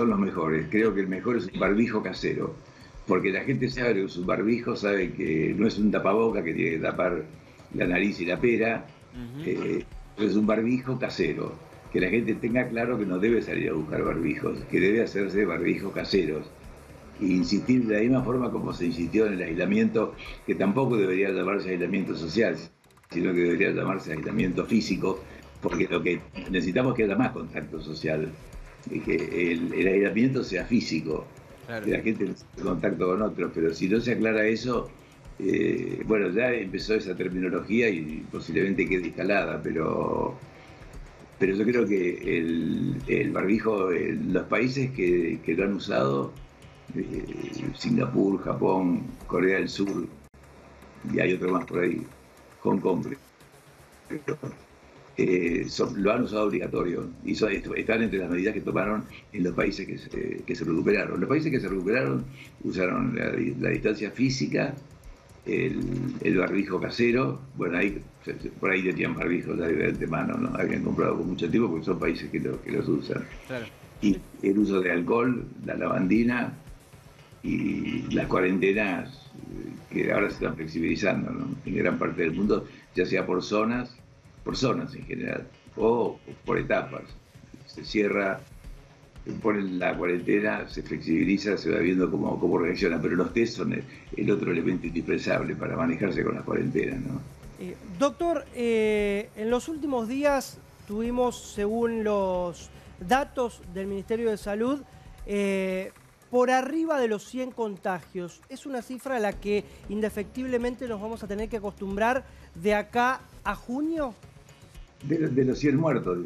los mejores. Creo que el mejor es un barbijo casero, porque la gente sabe que un barbijo, sabe que no es un tapaboca que tiene que tapar la nariz y la pera, es un barbijo casero. Que la gente tenga claro que no debe salir a buscar barbijos, que debe hacerse barbijos caseros. E insistir de la misma forma como se insistió en el aislamiento, que tampoco debería llamarse aislamiento social, sino que debería llamarse aislamiento físico, porque lo que necesitamos es que haya más contacto social, y que el aislamiento sea físico, Claro. que la gente tenga contacto con otros, pero si no se aclara eso, bueno, ya empezó esa terminología y posiblemente quede instalada, pero yo creo que el barbijo, los países que lo han usado, Singapur, Japón, Corea del Sur, y hay otro más por ahí, Hong Kong, lo han usado obligatorio y están entre las medidas que tomaron en los países que se recuperaron. Los países que se recuperaron usaron la distancia física, el barbijo casero. Bueno, por ahí tenían barbijos de antemano, ¿no? Habían comprado con mucho tiempo porque son países que los usan. Claro. Y el uso de alcohol, la lavandina y las cuarentenas que ahora se están flexibilizando, ¿no? En gran parte del mundo, ya sea por zonas en general, o por etapas. Se cierra, ponen la cuarentena, se flexibiliza, se va viendo cómo reacciona, pero los test son el otro elemento indispensable para manejarse con las cuarentenas, ¿no? Doctor, en los últimos días tuvimos, según los datos del Ministerio de Salud, por arriba de los 100 contagios. Es una cifra a la que indefectiblemente nos vamos a tener que acostumbrar de acá a junio. De los 100 muertos.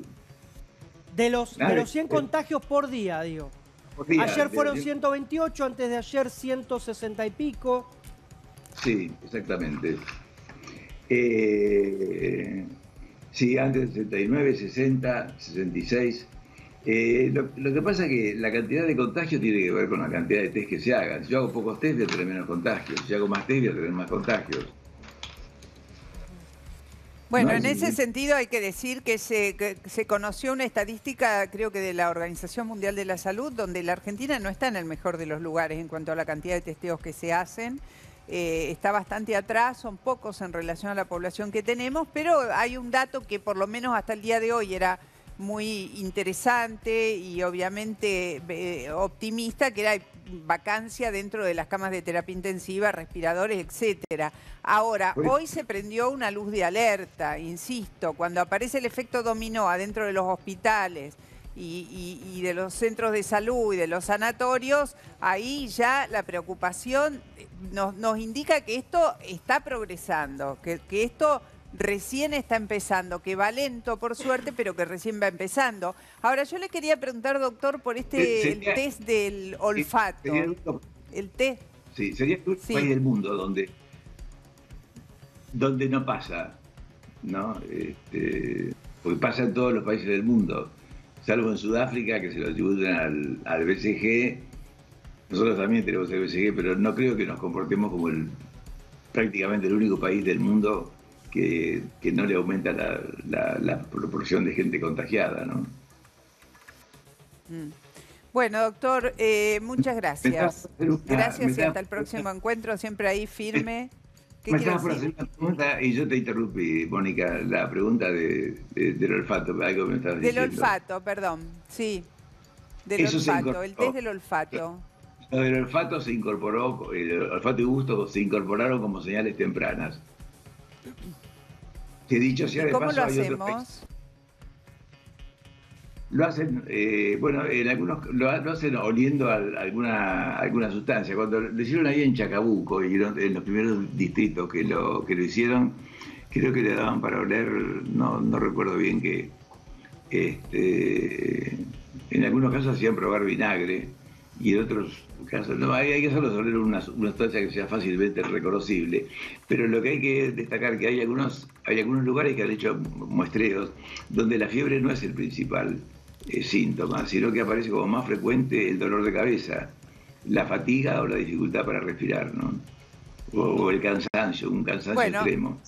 De los 100 contagios por día, digo. Por día, ayer fueron 128, antes de ayer 160 y pico. Sí, exactamente. Sí, antes 69, 60, 66. Lo que pasa es que la cantidad de contagios tiene que ver con la cantidad de test que se hagan. Si yo hago pocos test, voy a tener menos contagios. Si hago más test, voy a tener más contagios. Bueno, No, en sí, ese sí. sentido hay que decir que se conoció una estadística, creo que de la Organización Mundial de la Salud, donde la Argentina no está en el mejor de los lugares en cuanto a la cantidad de testeos que se hacen. Está bastante atrás, son pocos en relación a la población que tenemos, pero hay un dato que por lo menos hasta el día de hoy era muy interesante y obviamente optimista, que era vacancia dentro de las camas de terapia intensiva, respiradores, etcétera. Ahora, hoy se prendió una luz de alerta, insisto, cuando aparece el efecto dominó adentro de los hospitales y de los centros de salud y de los sanatorios, ahí ya la preocupación nos indica que esto está progresando, que esto recién está empezando, que va lento por suerte, pero que recién va empezando. Ahora, yo le quería preguntar, doctor, por el test del olfato. El test. Sí, sería el único país del mundo donde no pasa, ¿no? Porque pasa en todos los países del mundo, salvo en Sudáfrica, que se lo atribuyen al BCG. Nosotros también tenemos el BCG, pero no creo que nos comportemos como prácticamente el único país del mundo que no le aumenta la proporción de gente contagiada, ¿no? Bueno, doctor, muchas gracias. Gracias y hasta el próximo encuentro, siempre ahí firme. ¿Qué Me quiere estabas por hacer una pregunta y yo te interrumpí, Mónica, la pregunta del olfato, algo me estabas diciendo. Del olfato, perdón, sí. Del Eso olfato, el test del olfato. Lo del olfato se incorporó, el olfato y gusto se incorporaron como señales tempranas. Que dicho sea de ¿Cómo paso, lo hay otros hacemos? países. Lo hacen, bueno, en algunos lo hacen oliendo alguna sustancia. Cuando lo hicieron ahí en Chacabuco, y en los primeros distritos que lo hicieron, creo que le daban para oler, no recuerdo bien qué. En algunos casos hacían probar vinagre, y en otros casos no, hay que hacerlo oler una sustancia que sea fácilmente reconocible. Pero lo que hay que destacar que hay algunos lugares que han hecho muestreos donde la fiebre no es el principal síntoma, sino que aparece como más frecuente el dolor de cabeza, la fatiga o la dificultad para respirar, ¿no? O el cansancio, un cansancio extremo.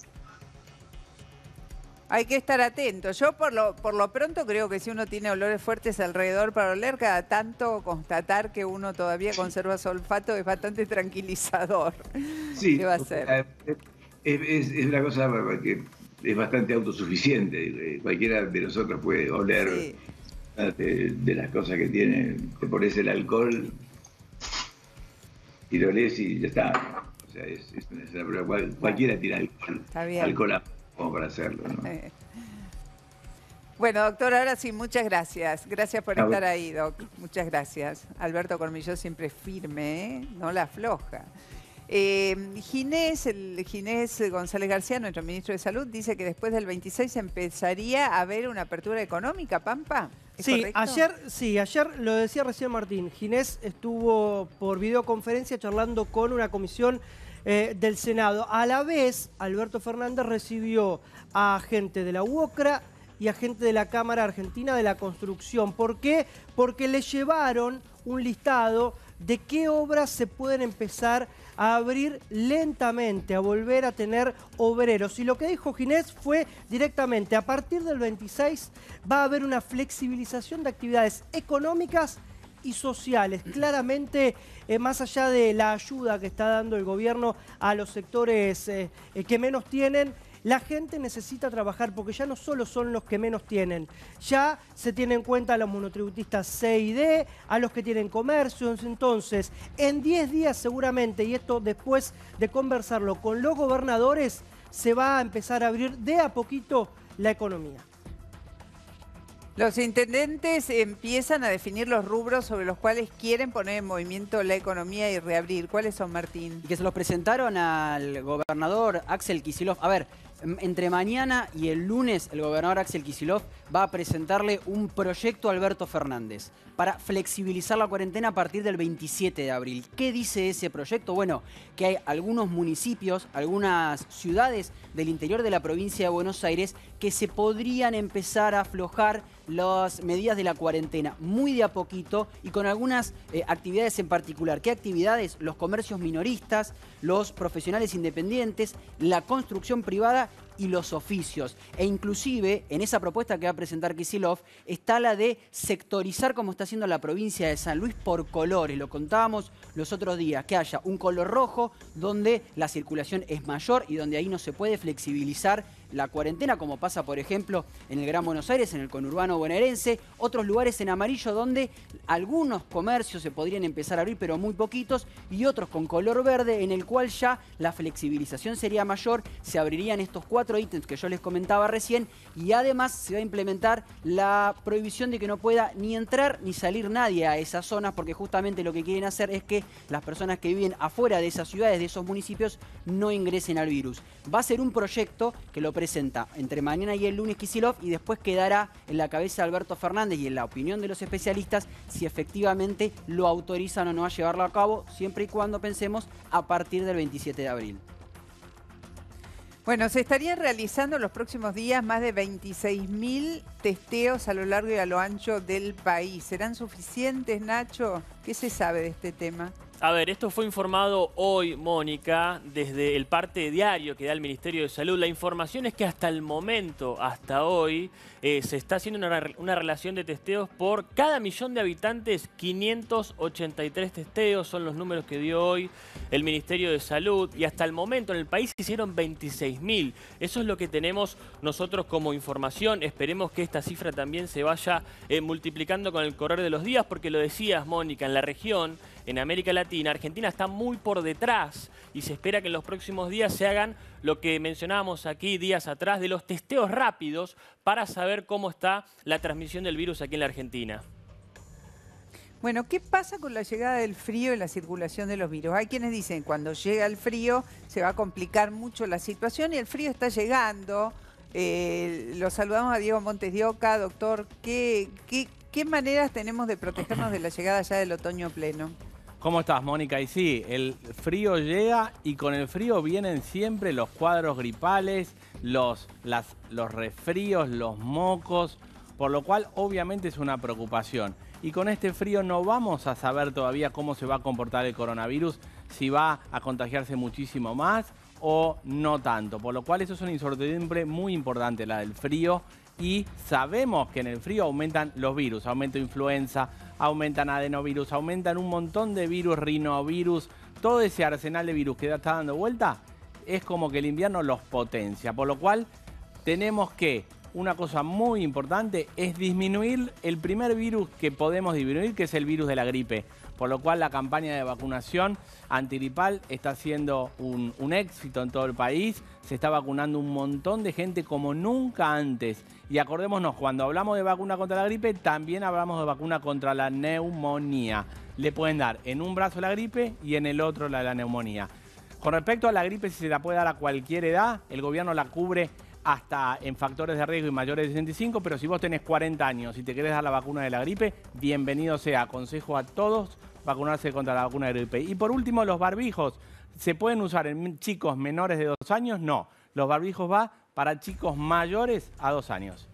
Hay que estar atento. Yo por lo pronto creo que si uno tiene olores fuertes alrededor para oler, cada tanto constatar que uno todavía conserva su olfato es bastante tranquilizador. Sí, ¿qué va a hacer? Es una cosa que es bastante autosuficiente. Cualquiera de nosotros puede oler de las cosas que tiene. Te pones el alcohol y lo olés y ya está. O sea, es una prueba. Cualquiera tiene alcohol como para hacerlo, ¿no? Bueno, doctor, ahora sí, muchas gracias. Gracias por estar ahí, doc. Muchas gracias. Alberto Cormillot siempre firme, ¿eh? No la afloja. Ginés González García, nuestro ministro de Salud, dice que después del 26 empezaría a haber una apertura económica, Pampa. Sí, ayer lo decía recién Martín. Ginés estuvo por videoconferencia charlando con una comisión del Senado. A la vez, Alberto Fernández recibió a gente de la UOCRA y a gente de la Cámara Argentina de la Construcción. ¿Por qué? Porque le llevaron un listado de qué obras se pueden empezar a abrir lentamente, a volver a tener obreros. Y lo que dijo Ginés fue directamente, a partir del 26 va a haber una flexibilización de actividades económicas y sociales. Claramente, más allá de la ayuda que está dando el gobierno a los sectores que menos tienen, la gente necesita trabajar porque ya no solo son los que menos tienen, ya se tiene en cuenta a los monotributistas C y D, a los que tienen comercios. Entonces, en 10 días seguramente, y esto después de conversarlo con los gobernadores, se va a empezar a abrir de a poquito la economía. Los intendentes empiezan a definir los rubros sobre los cuales quieren poner en movimiento la economía y reabrir. ¿Cuáles son, Martín? Y que se los presentaron al gobernador Axel Kicillof. A ver, entre mañana y el lunes el gobernador Axel Kicillof va a presentarle un proyecto a Alberto Fernández para flexibilizar la cuarentena a partir del 27 de abril. ¿Qué dice ese proyecto? Bueno, que hay algunos municipios, algunas ciudades del interior de la provincia de Buenos Aires que se podrían empezar a aflojar las medidas de la cuarentena muy de a poquito y con algunas actividades en particular. ¿Qué actividades? Los comercios minoristas, los profesionales independientes, la construcción privada y los oficios. E inclusive, en esa propuesta que va a presentar Kicillof, está la de sectorizar, como está haciendo la provincia de San Luis, por colores. Lo contábamos los otros días, que haya un color rojo donde la circulación es mayor y donde ahí no se puede flexibilizar la cuarentena, como pasa, por ejemplo, en el Gran Buenos Aires, en el conurbano bonaerense, otros lugares en amarillo donde algunos comercios se podrían empezar a abrir, pero muy poquitos, y otros con color verde, en el cual ya la flexibilización sería mayor, se abrirían estos 4 ítems que yo les comentaba recién, y además se va a implementar la prohibición de que no pueda ni entrar ni salir nadie a esas zonas, porque justamente lo que quieren hacer es que las personas que viven afuera de esas ciudades, de esos municipios, no ingresen al virus. Va a ser un proyecto que lo presenta entre mañana y el lunes Kicillof y después quedará en la cabeza de Alberto Fernández y en la opinión de los especialistas si efectivamente lo autorizan o no a llevarlo a cabo, siempre y cuando pensemos a partir del 27 de abril. Bueno, se estarían realizando en los próximos días más de 26.000 testeos a lo largo y a lo ancho del país. ¿Serán suficientes, Nacho? ¿Qué se sabe de este tema? A ver, esto fue informado hoy, Mónica, desde el parte diario que da el Ministerio de Salud. La información es que hasta el momento, hasta hoy, se está haciendo una relación de testeos por cada 1.000.000 de habitantes. 583 testeos son los números que dio hoy el Ministerio de Salud. Y hasta el momento en el país se hicieron 26.000. Eso es lo que tenemos nosotros como información. Esperemos que esta cifra también se vaya multiplicando con el correr de los días, porque lo decías, Mónica, en la región, en América Latina, Argentina está muy por detrás y se espera que en los próximos días se hagan lo que mencionábamos aquí días atrás de los testeos rápidos para saber cómo está la transmisión del virus aquí en la Argentina. Bueno, ¿qué pasa con la llegada del frío y la circulación de los virus? Hay quienes dicen que cuando llega el frío se va a complicar mucho la situación y el frío está llegando. Lo saludamos a Diego Montes de Oca. Doctor, ¿qué maneras tenemos de protegernos de la llegada ya del otoño pleno? ¿Cómo estás, Mónica? Y sí, el frío llega y con el frío vienen siempre los cuadros gripales, los resfríos, los mocos, por lo cual obviamente es una preocupación. Y con este frío no vamos a saber todavía cómo se va a comportar el coronavirus, si va a contagiarse muchísimo más o no tanto. Por lo cual eso es una incertidumbre muy importante, la del frío. Y sabemos que en el frío aumentan los virus, aumenta influenza, aumentan adenovirus, aumentan un montón de virus, rinovirus, todo ese arsenal de virus que está dando vuelta, es como que el invierno los potencia. Por lo cual tenemos que una cosa muy importante es disminuir el primer virus que podemos disminuir, que es el virus de la gripe. Por lo cual la campaña de vacunación antigripal está siendo un éxito en todo el país. Se está vacunando un montón de gente como nunca antes. Y acordémonos, cuando hablamos de vacuna contra la gripe, también hablamos de vacuna contra la neumonía. Le pueden dar en un brazo la gripe y en el otro la neumonía. Con respecto a la gripe, si se la puede dar a cualquier edad, el gobierno la cubre hasta en factores de riesgo y mayores de 65, pero si vos tenés 40 años y te querés dar la vacuna de la gripe, bienvenido sea. Aconsejo a todos vacunarse contra la vacuna de gripe. Y por último, los barbijos. ¿Se pueden usar en chicos menores de 2 años? No. Los barbijos va para chicos mayores a 2 años.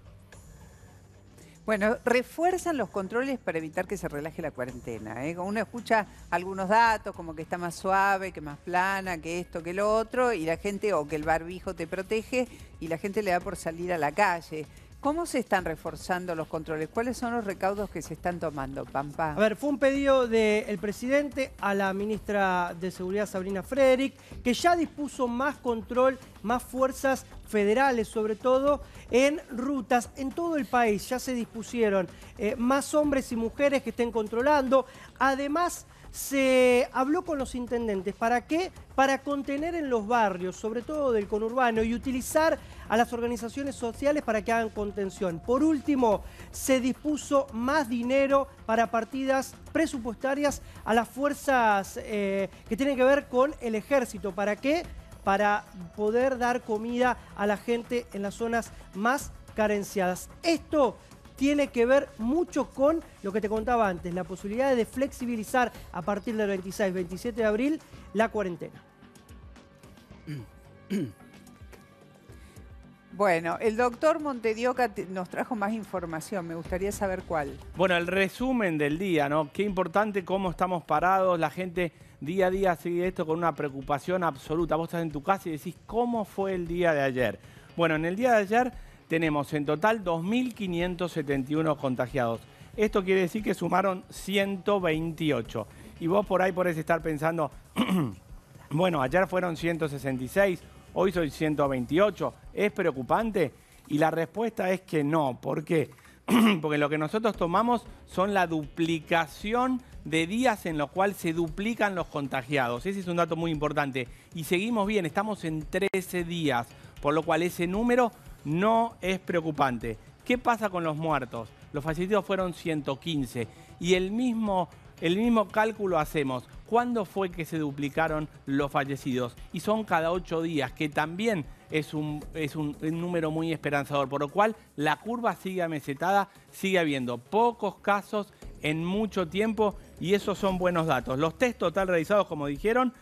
Bueno, refuerzan los controles para evitar que se relaje la cuarentena, ¿eh? Uno escucha algunos datos, como que está más suave, que más plana, que esto, que lo otro, y la gente, o que el barbijo te protege, y la gente le da por salir a la calle. ¿Cómo se están reforzando los controles? ¿Cuáles son los recaudos que se están tomando, Pampa? A ver, fue un pedido del presidente a la ministra de Seguridad, Sabrina Frederick, que ya dispuso más control, más fuerzas federales, sobre todo en rutas en todo el país. Ya se dispusieron más hombres y mujeres que estén controlando. Además, se habló con los intendentes. ¿Para qué? Para contener en los barrios, sobre todo del conurbano, y utilizar a las organizaciones sociales para que hagan contención. Por último, se dispuso más dinero para partidas presupuestarias a las fuerzas que tienen que ver con el ejército. ¿Para qué? Para poder dar comida a la gente en las zonas más carenciadas. Esto tiene que ver mucho con lo que te contaba antes, la posibilidad de flexibilizar a partir del 26-27 de abril la cuarentena. Bueno, el doctor Montedioca nos trajo más información, me gustaría saber cuál. Bueno, el resumen del día, ¿no? Qué importante cómo estamos parados, la gente día a día sigue esto con una preocupación absoluta. Vos estás en tu casa y decís, ¿cómo fue el día de ayer? Bueno, en el día de ayer tenemos en total 2.571 contagiados. Esto quiere decir que sumaron 128. Y vos por ahí podés estar pensando, bueno, ayer fueron 166, hoy son 128. ¿Es preocupante? Y la respuesta es que no. ¿Por qué? Porque lo que nosotros tomamos son la duplicación de días en los cuales se duplican los contagiados. Ese es un dato muy importante. Y seguimos bien, estamos en 13 días, por lo cual ese número no es preocupante. ¿Qué pasa con los muertos? Los fallecidos fueron 115 y el mismo cálculo hacemos. ¿Cuándo fue que se duplicaron los fallecidos? Y son cada 8 días, que también es un número muy esperanzador, por lo cual la curva sigue amesetada, sigue habiendo pocos casos en mucho tiempo y esos son buenos datos. Los test total realizados, como dijeron,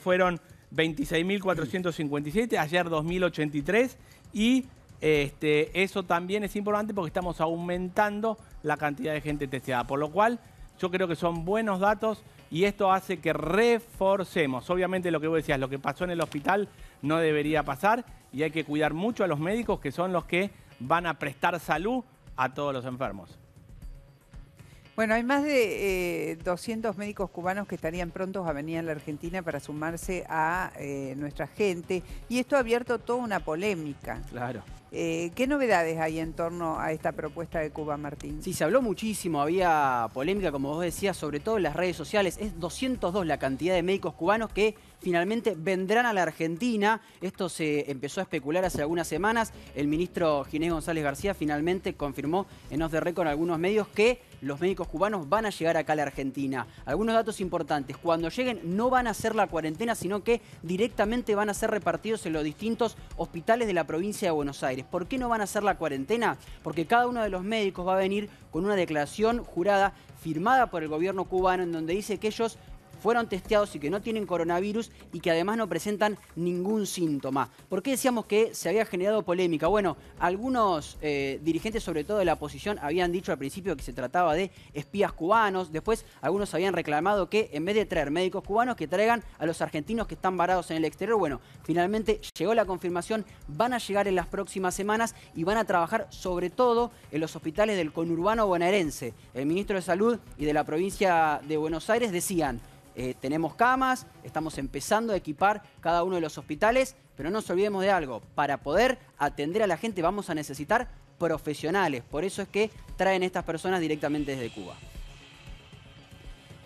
fueron 26.457, ayer 2.083 y eso también es importante porque estamos aumentando la cantidad de gente testeada, por lo cual yo creo que son buenos datos y esto hace que reforcemos. Obviamente lo que vos decías, lo que pasó en el hospital no debería pasar y hay que cuidar mucho a los médicos que son los que van a prestar salud a todos los enfermos. Bueno, hay más de 200 médicos cubanos que estarían prontos a venir a la Argentina para sumarse a nuestra gente y esto ha abierto toda una polémica. Claro. ¿Qué novedades hay en torno a esta propuesta de Cuba, Martín? Sí, se habló muchísimo, había polémica, como vos decías, sobre todo en las redes sociales. Es 202 la cantidad de médicos cubanos que finalmente vendrán a la Argentina. Esto se empezó a especular hace algunas semanas. El ministro Ginés González García finalmente confirmó en Off the Record con algunos medios que los médicos cubanos van a llegar acá a la Argentina. Algunos datos importantes. Cuando lleguen no van a hacer la cuarentena, sino que directamente van a ser repartidos en los distintos hospitales de la provincia de Buenos Aires. ¿Por qué no van a hacer la cuarentena? Porque cada uno de los médicos va a venir con una declaración jurada firmada por el gobierno cubano en donde dice que ellos fueron testeados y que no tienen coronavirus y que además no presentan ningún síntoma. ¿Por qué decíamos que se había generado polémica? Bueno, algunos dirigentes, sobre todo de la oposición, habían dicho al principio que se trataba de espías cubanos. Después, algunos habían reclamado que en vez de traer médicos cubanos, que traigan a los argentinos que están varados en el exterior. Bueno, finalmente llegó la confirmación, van a llegar en las próximas semanas y van a trabajar sobre todo en los hospitales del conurbano bonaerense. El ministro de Salud y de la provincia de Buenos Aires decían: tenemos camas, estamos empezando a equipar cada uno de los hospitales, Pero no nos olvidemos de algo, para poder atender a la gente vamos a necesitar profesionales. Por eso es que traen estas personas directamente desde Cuba.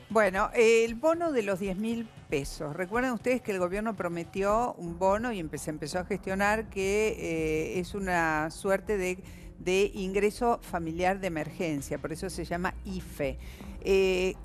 Bueno, el bono de los 10.000 pesos. Recuerden ustedes que el gobierno prometió un bono y se empezó a gestionar que es una suerte de ingreso familiar de emergencia, por eso se llama IFE.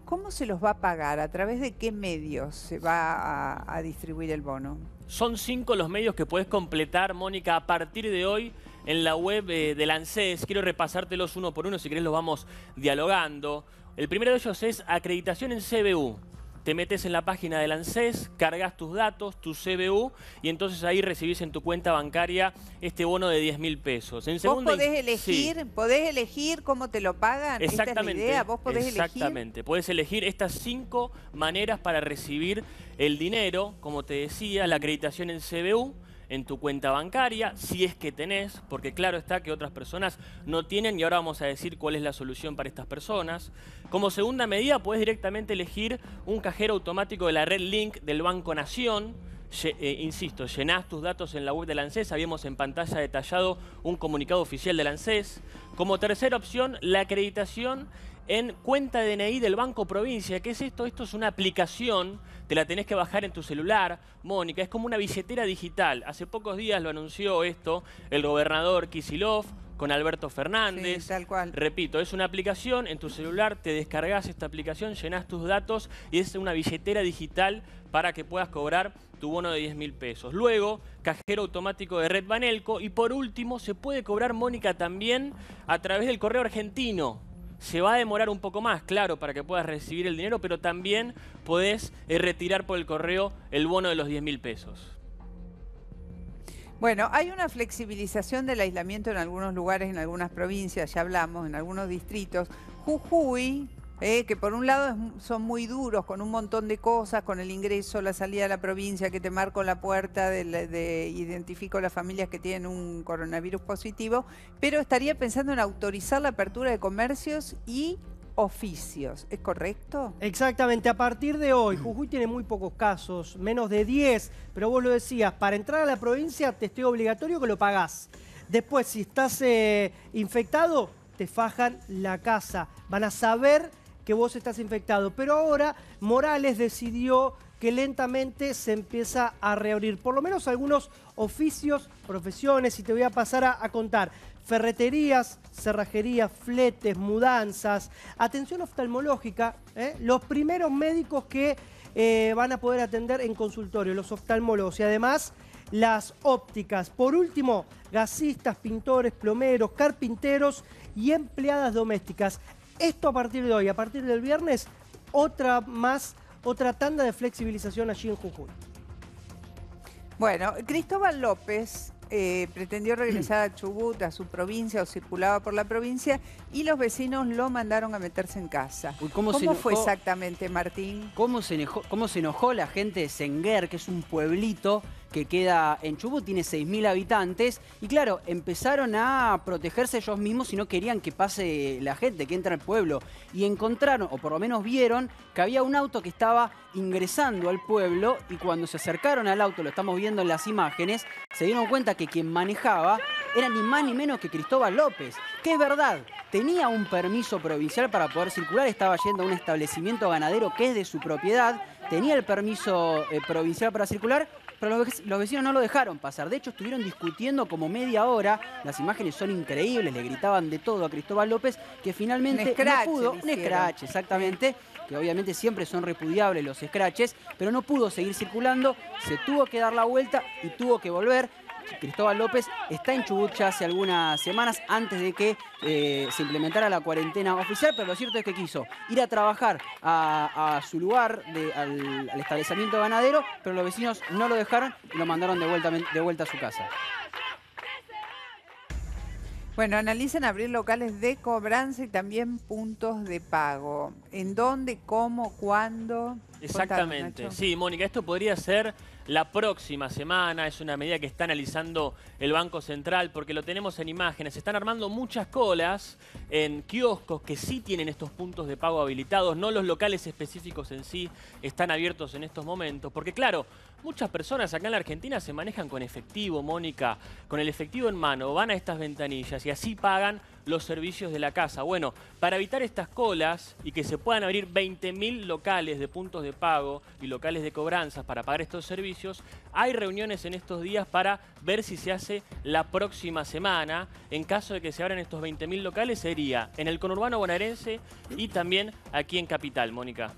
¿Cómo se los va a pagar? ¿A través de qué medios se va a distribuir el bono? Son 5 los medios que puedes completar, Mónica, a partir de hoy en la web del ANSES. Quiero repasártelos uno por uno, si querés los vamos dialogando. El primero de ellos es acreditación en CBU. Te metes en la página del ANSES, cargas tus datos, tu CBU, y entonces ahí recibís en tu cuenta bancaria este bono de 10.000 pesos. En ¿Vos podés elegir, sí. podés elegir cómo te lo pagan? Exactamente. ¿Esta es la idea? ¿Vos podés exactamente. Podés elegir estas 5 maneras para recibir el dinero, como te decía, la acreditación en CBU, en tu cuenta bancaria, si es que tenés, porque claro está que otras personas no tienen y ahora vamos a decir cuál es la solución para estas personas. Como segunda medida, podés directamente elegir un cajero automático de la red Link del Banco Nación. Insisto, llenás tus datos en la web del ANSES, habíamos en pantalla detallado un comunicado oficial del ANSES. Como tercera opción, la acreditación en cuenta DNI del Banco Provincia. ¿Qué es esto? Esto es una aplicación, te la tenés que bajar en tu celular, Mónica, es como una billetera digital. Hace pocos días lo anunció esto el gobernador Kicillof con Alberto Fernández. Sí, tal cual. Repito, es una aplicación, en tu celular te descargas esta aplicación, llenás tus datos y es una billetera digital para que puedas cobrar tu bono de 10.000 pesos. Luego, cajero automático de Red Banelco y por último, se puede cobrar, Mónica, también a través del correo argentino. Se va a demorar un poco más, claro, para que puedas recibir el dinero, pero también podés retirar por el correo el bono de los 10.000 pesos. Bueno, hay una flexibilización del aislamiento en algunos lugares, en algunas provincias, ya hablamos, en algunos distritos. Jujuy, que por un lado son muy duros con un montón de cosas, con el ingreso, la salida de la provincia, que te marco la puerta, identifico las familias que tienen un coronavirus positivo, pero estaría pensando en autorizar la apertura de comercios y oficios, ¿es correcto? Exactamente, a partir de hoy, Jujuy tiene muy pocos casos, menos de 10, pero vos lo decías, para entrar a la provincia testeo obligatorio que lo pagás. Después, si estás infectado, te fajan la casa, van a saber que vos estás infectado, pero ahora Morales decidió que lentamente se empieza a reabrir, por lo menos algunos oficios, profesiones, y te voy a pasar a contar. Ferreterías, cerrajerías, fletes, mudanzas, atención oftalmológica, los primeros médicos que van a poder atender en consultorio, los oftalmólogos y además las ópticas. Por último, gasistas, pintores, plomeros, carpinteros y empleadas domésticas. Esto a partir de hoy, a partir del viernes, otra tanda de flexibilización allí en Jujuy. Bueno, Cristóbal López pretendió regresar a Chubut, a su provincia, o circulaba por la provincia, y los vecinos lo mandaron a meterse en casa. Uy, ¿Cómo fue exactamente, Martín? ¿Cómo se enojó la gente de Senguer, que es un pueblito que queda en Chubut, tiene 6.000 habitantes, y claro, empezaron a protegerse ellos mismos y no querían que pase la gente, que entra al pueblo, y encontraron, o por lo menos vieron, que había un auto que estaba ingresando al pueblo, y cuando se acercaron al auto, lo estamos viendo en las imágenes, se dieron cuenta que quien manejaba era ni más ni menos que Cristóbal López, que es verdad, tenía un permiso provincial para poder circular, estaba yendo a un establecimiento ganadero que es de su propiedad, tenía el permiso provincial para circular, pero los vecinos no lo dejaron pasar. De hecho, estuvieron discutiendo como media hora. Las imágenes son increíbles, le gritaban de todo a Cristóbal López, que finalmente no pudo. Un scratch, exactamente, que obviamente siempre son repudiables los scratches, pero no pudo seguir circulando, se tuvo que dar la vuelta y tuvo que volver. Cristóbal López está en Chubut ya hace algunas semanas antes de que se implementara la cuarentena oficial, pero lo cierto es que quiso ir a trabajar a su lugar, al establecimiento ganadero, pero los vecinos no lo dejaron y lo mandaron de vuelta a su casa. Bueno, analizan abrir locales de cobranza y también puntos de pago. ¿En dónde, cómo, cuándo? Exactamente. Sí, Mónica, esto podría ser la próxima semana. Es una medida que está analizando el Banco Central porque lo tenemos en imágenes. Se están armando muchas colas en kioscos que sí tienen estos puntos de pago habilitados, no los locales específicos en sí están abiertos en estos momentos. Porque claro, muchas personas acá en la Argentina se manejan con efectivo, Mónica, con el efectivo en mano, van a estas ventanillas y así pagan los servicios de la casa. Bueno, para evitar estas colas y que se puedan abrir 20.000 locales de puntos de pago y locales de cobranzas para pagar estos servicios, hay reuniones en estos días para ver si se hace la próxima semana. En caso de que se abran estos 20.000 locales, sería en el conurbano bonaerense y también aquí en Capital, Mónica.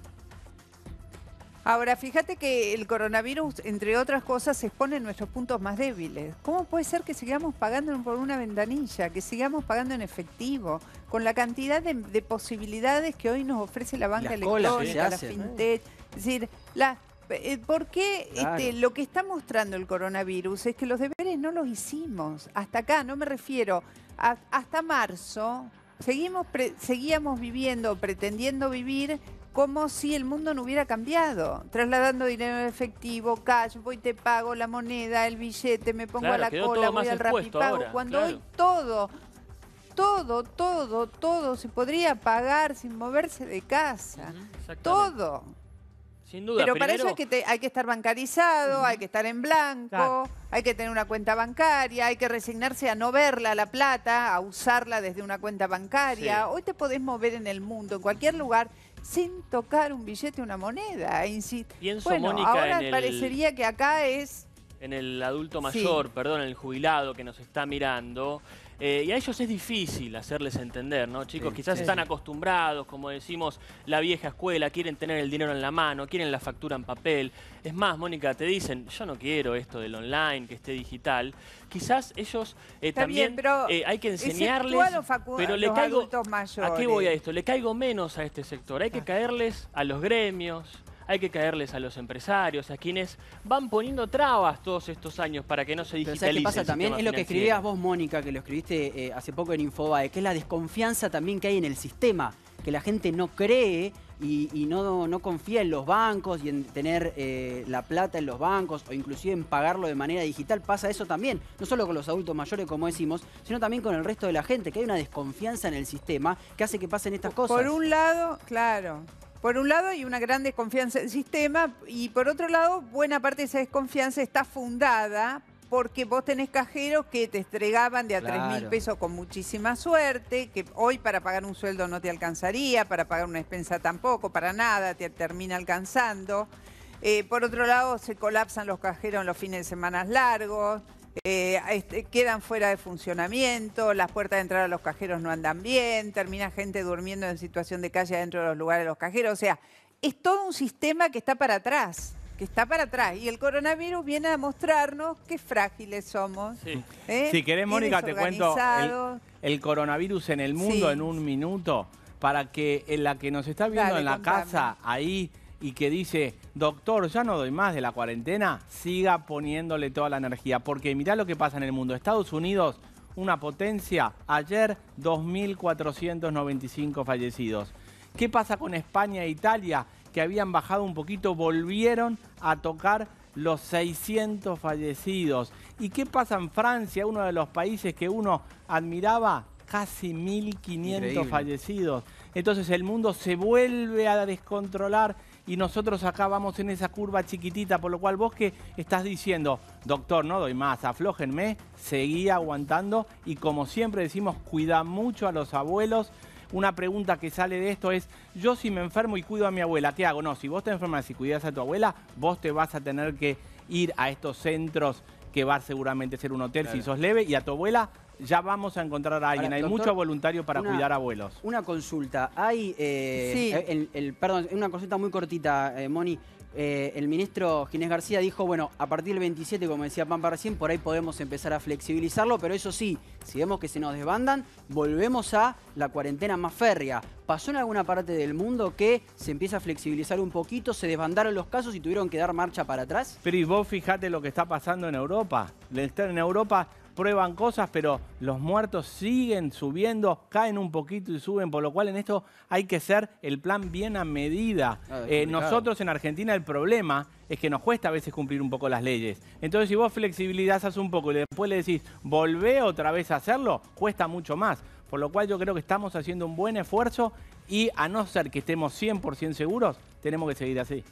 Ahora, fíjate que el coronavirus, entre otras cosas, se expone en nuestros puntos más débiles. ¿Cómo puede ser que sigamos pagando por una ventanilla, que sigamos pagando en efectivo, con la cantidad de posibilidades que hoy nos ofrece la banca electrónica, la fintech? Es decir, ¿por qué lo que está mostrando el coronavirus es que los deberes no los hicimos? Hasta acá, no me refiero, hasta marzo, seguíamos viviendo, pretendiendo vivir como si el mundo no hubiera cambiado, trasladando dinero en efectivo, cash, voy te pago la moneda, el billete, me pongo a la cola, voy al Rapipago, cuando hoy todo se podría pagar sin moverse de casa, todo. Sin duda. Pero para eso hay que estar bancarizado, hay que estar en blanco, hay que tener una cuenta bancaria, hay que resignarse a no verla la plata, a usarla desde una cuenta bancaria. Hoy te podés mover en el mundo, en cualquier lugar, sin tocar un billete o una moneda. Pienso, bueno, Mónica, ahora parecería que acá es... En el adulto mayor, perdón, en el jubilado que nos está mirando. Y a ellos es difícil hacerles entender, ¿no, chicos? Quizás están acostumbrados, como decimos, la vieja escuela, quieren tener el dinero en la mano, quieren la factura en papel. Es más, Mónica, te dicen, yo no quiero esto del online, que esté digital. Quizás ellos también hay que enseñarles, pero le caigo... ¿A qué voy a esto? Le caigo menos a este sector. Hay que caerles a los gremios, hay que caerles a los empresarios, a quienes van poniendo trabas todos estos años para que no se digitalice. ¿Sabes qué pasa también? Es lo que escribías vos, Mónica, que lo escribiste hace poco en Infobae, que es la desconfianza también que hay en el sistema, que la gente no cree y no confía en los bancos y en tener la plata en los bancos o inclusive en pagarlo de manera digital. Pasa eso también, no solo con los adultos mayores, como decimos, sino también con el resto de la gente, que hay una desconfianza en el sistema que hace que pasen estas cosas. Por un lado, claro. Por un lado hay una gran desconfianza en el sistema y por otro lado buena parte de esa desconfianza está fundada porque vos tenés cajeros que te entregaban de a 3.000 pesos con muchísima suerte, que hoy para pagar un sueldo no te alcanzaría, para pagar una despensa tampoco, para nada, te termina alcanzando. Por otro lado se colapsan los cajeros en los fines de semana largos. Quedan fuera de funcionamiento, las puertas de entrada a los cajeros no andan bien, termina gente durmiendo en situación de calle dentro de los lugares de los cajeros. O sea, es todo un sistema que está para atrás, Y el coronavirus viene a mostrarnos qué frágiles somos. Si querés, Mónica, te cuento el coronavirus en el mundo en un minuto, para que la que nos está viendo en la casa, ahí, y que dice, doctor, ya no doy más de la cuarentena, siga poniéndole toda la energía. Porque mirá lo que pasa en el mundo. Estados Unidos, una potencia, ayer 2.495 fallecidos. ¿Qué pasa con España e Italia? Que habían bajado un poquito, volvieron a tocar los 600 fallecidos. ¿Y qué pasa en Francia, uno de los países que uno admiraba? Casi 1.500 fallecidos. Entonces el mundo se vuelve a descontrolar y nosotros acá vamos en esa curva chiquitita, por lo cual vos que estás diciendo, doctor, no doy más, aflójenme, seguí aguantando y como siempre decimos, cuida mucho a los abuelos. Una pregunta que sale de esto es, yo si me enfermo y cuido a mi abuela, ¿qué hago? No, si vos te enfermas y cuidas a tu abuela, vos te vas a tener que ir a estos centros que va a seguramente ser un hotel si sos leve, y a tu abuela ya vamos a encontrar a alguien. Ahora, hay doctor, mucho voluntario para cuidar abuelos. Una consulta. Hay, perdón, una consulta muy cortita, Moni. El ministro Ginés García dijo, bueno, a partir del 27, como decía Pampa recién, por ahí podemos empezar a flexibilizarlo, pero eso sí, si vemos que se nos desbandan, volvemos a la cuarentena más férrea. ¿Pasó en alguna parte del mundo que se empieza a flexibilizar un poquito, se desbandaron los casos y tuvieron que dar marcha para atrás? Pero y vos fijate lo que está pasando en Europa. En Europa prueban cosas, pero los muertos siguen subiendo, caen un poquito y suben, por lo cual en esto hay que ser el plan bien a medida. Nosotros en Argentina el problema es que nos cuesta a veces cumplir un poco las leyes. Entonces, si vos flexibilizás un poco y después le decís, volvé otra vez a hacerlo, cuesta mucho más. Por lo cual yo creo que estamos haciendo un buen esfuerzo y a no ser que estemos 100% seguros, tenemos que seguir así.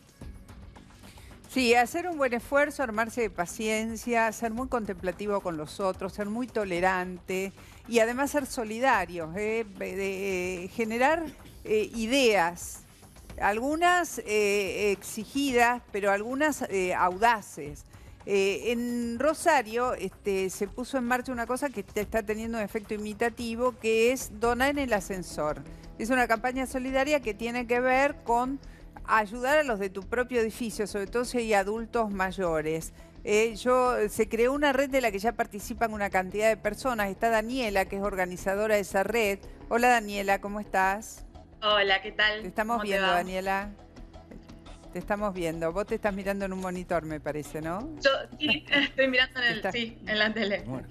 Sí, hacer un buen esfuerzo, armarse de paciencia, ser muy contemplativo con los otros, ser muy tolerante y además ser solidarios, generar ideas, algunas exigidas, pero algunas audaces. En Rosario se puso en marcha una cosa que está teniendo un efecto imitativo, que es Doná en el Ascensor. Es una campaña solidaria que tiene que ver con ayudar a los de tu propio edificio, sobre todo si hay adultos mayores. Se creó una red de la que ya participan una cantidad de personas. Está Daniela, que es organizadora de esa red. Hola Daniela, ¿cómo estás? Hola, ¿qué tal? Te estamos viendo, Daniela. Te estamos viendo. Vos te estás mirando en un monitor, me parece, ¿no? Yo sí, estoy mirando en la tele. Bueno.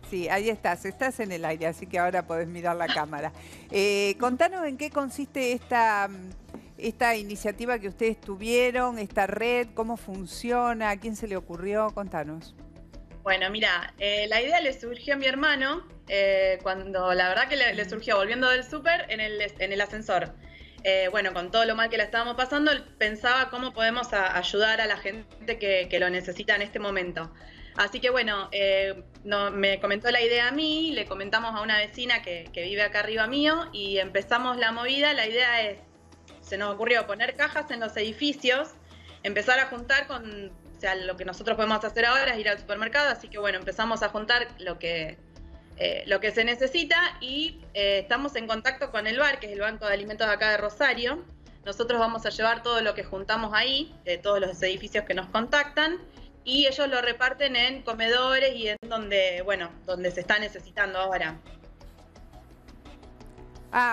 Sí, ahí estás en el aire, así que ahora podés mirar la cámara. Contanos en qué consiste esta iniciativa que ustedes tuvieron, esta red, cómo funciona, a quién se le ocurrió, contanos. Bueno, mira, la idea le surgió a mi hermano cuando la verdad que le surgió volviendo del súper en el ascensor. Bueno, con todo lo mal que la estábamos pasando, él pensaba cómo podemos ayudar a la gente que lo necesita en este momento. Así que bueno, me comentó la idea a mí, le comentamos a una vecina que vive acá arriba mío y empezamos la movida. La idea se nos ocurrió poner cajas en los edificios, empezar a juntar o sea, lo que nosotros podemos hacer ahora es ir al supermercado, así que bueno, empezamos a juntar lo que se necesita y estamos en contacto con el BAR, que es el Banco de Alimentos de acá de Rosario. Nosotros vamos a llevar todo lo que juntamos ahí, de todos los edificios que nos contactan, y ellos lo reparten en comedores y en donde se está necesitando ahora.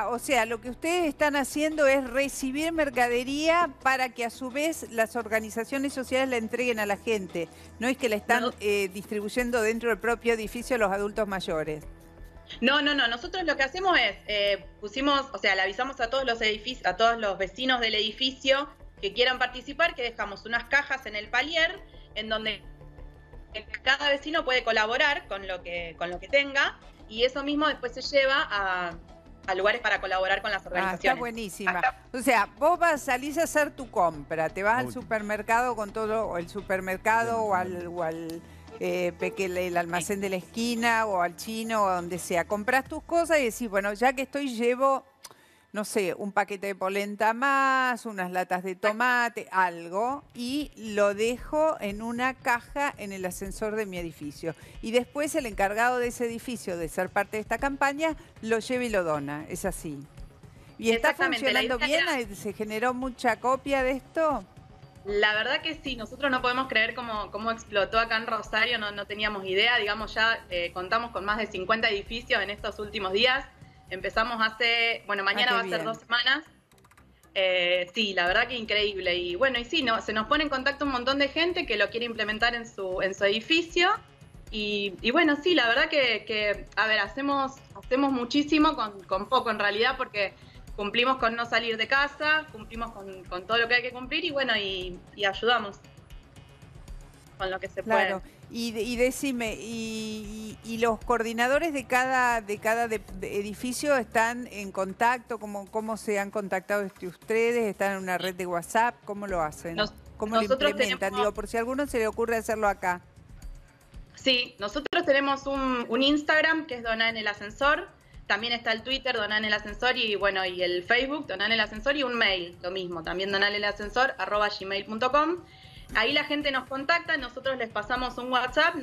O sea, lo que ustedes están haciendo es recibir mercadería para que a su vez las organizaciones sociales la entreguen a la gente. No es que la están distribuyendo dentro del propio edificio a los adultos mayores. No. Nosotros lo que hacemos es, le avisamos a todos los edificios, a todos los vecinos del edificio que quieran participar, que dejamos unas cajas en el palier, en donde cada vecino puede colaborar con lo que tenga, y eso mismo después se lleva a lugares para colaborar con las organizaciones. Está buenísima. O sea, vos salís a hacer tu compra, te vas al supermercado con todo, o el supermercado o al el almacén de la esquina o al chino o donde sea. Comprás tus cosas y decís, bueno, ya que estoy llevo, no sé, un paquete de polenta más, unas latas de tomate, algo, y lo dejo en una caja en el ascensor de mi edificio. Y después el encargado de ese edificio, de ser parte de esta campaña, lo lleva y lo dona. Es así. ¿Y está funcionando bien? ¿Se generó mucha copia de esto? La verdad que sí, nosotros no podemos creer cómo explotó acá en Rosario, no teníamos idea, digamos, ya contamos con más de 50 edificios en estos últimos días. Empezamos mañana va a ser 2 semanas. Sí, la verdad que increíble. Y bueno, y sí, se nos pone en contacto un montón de gente que lo quiere implementar en su edificio. Y bueno, sí, la verdad que a ver, hacemos muchísimo con poco en realidad, porque cumplimos con no salir de casa, cumplimos con todo lo que hay que cumplir y bueno, y ayudamos con lo que se puede. Y decime, ¿y los coordinadores de cada edificio están en contacto? ¿Cómo se han contactado ustedes? ¿Están en una red de WhatsApp? ¿Cómo lo hacen? ¿Cómo lo implementan? Digo, por si a alguno se le ocurre hacerlo acá. Sí, nosotros tenemos un Instagram que es Doná en el Ascensor. También está el Twitter, Doná en el Ascensor, y bueno, y el Facebook, Doná en el Ascensor, y un mail, lo mismo, también donaenelascensor@gmail.com. Ahí la gente nos contacta, nosotros les pasamos un WhatsApp,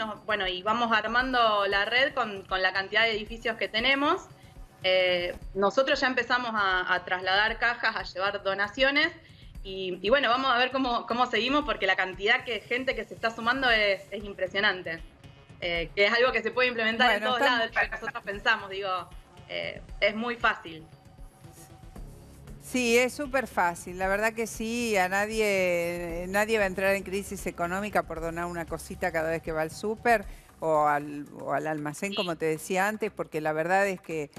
y vamos armando la red con la cantidad de edificios que tenemos. Nosotros ya empezamos a trasladar cajas, a llevar donaciones, y bueno, vamos a ver cómo seguimos, porque la cantidad de gente que se está sumando es impresionante. Que es algo que se puede implementar en todos lados, pero nosotros pensamos, es muy fácil. Sí, es súper fácil. La verdad que sí, a nadie va a entrar en crisis económica por donar una cosita cada vez que va al súper. o al almacén, como te decía antes, porque la verdad es que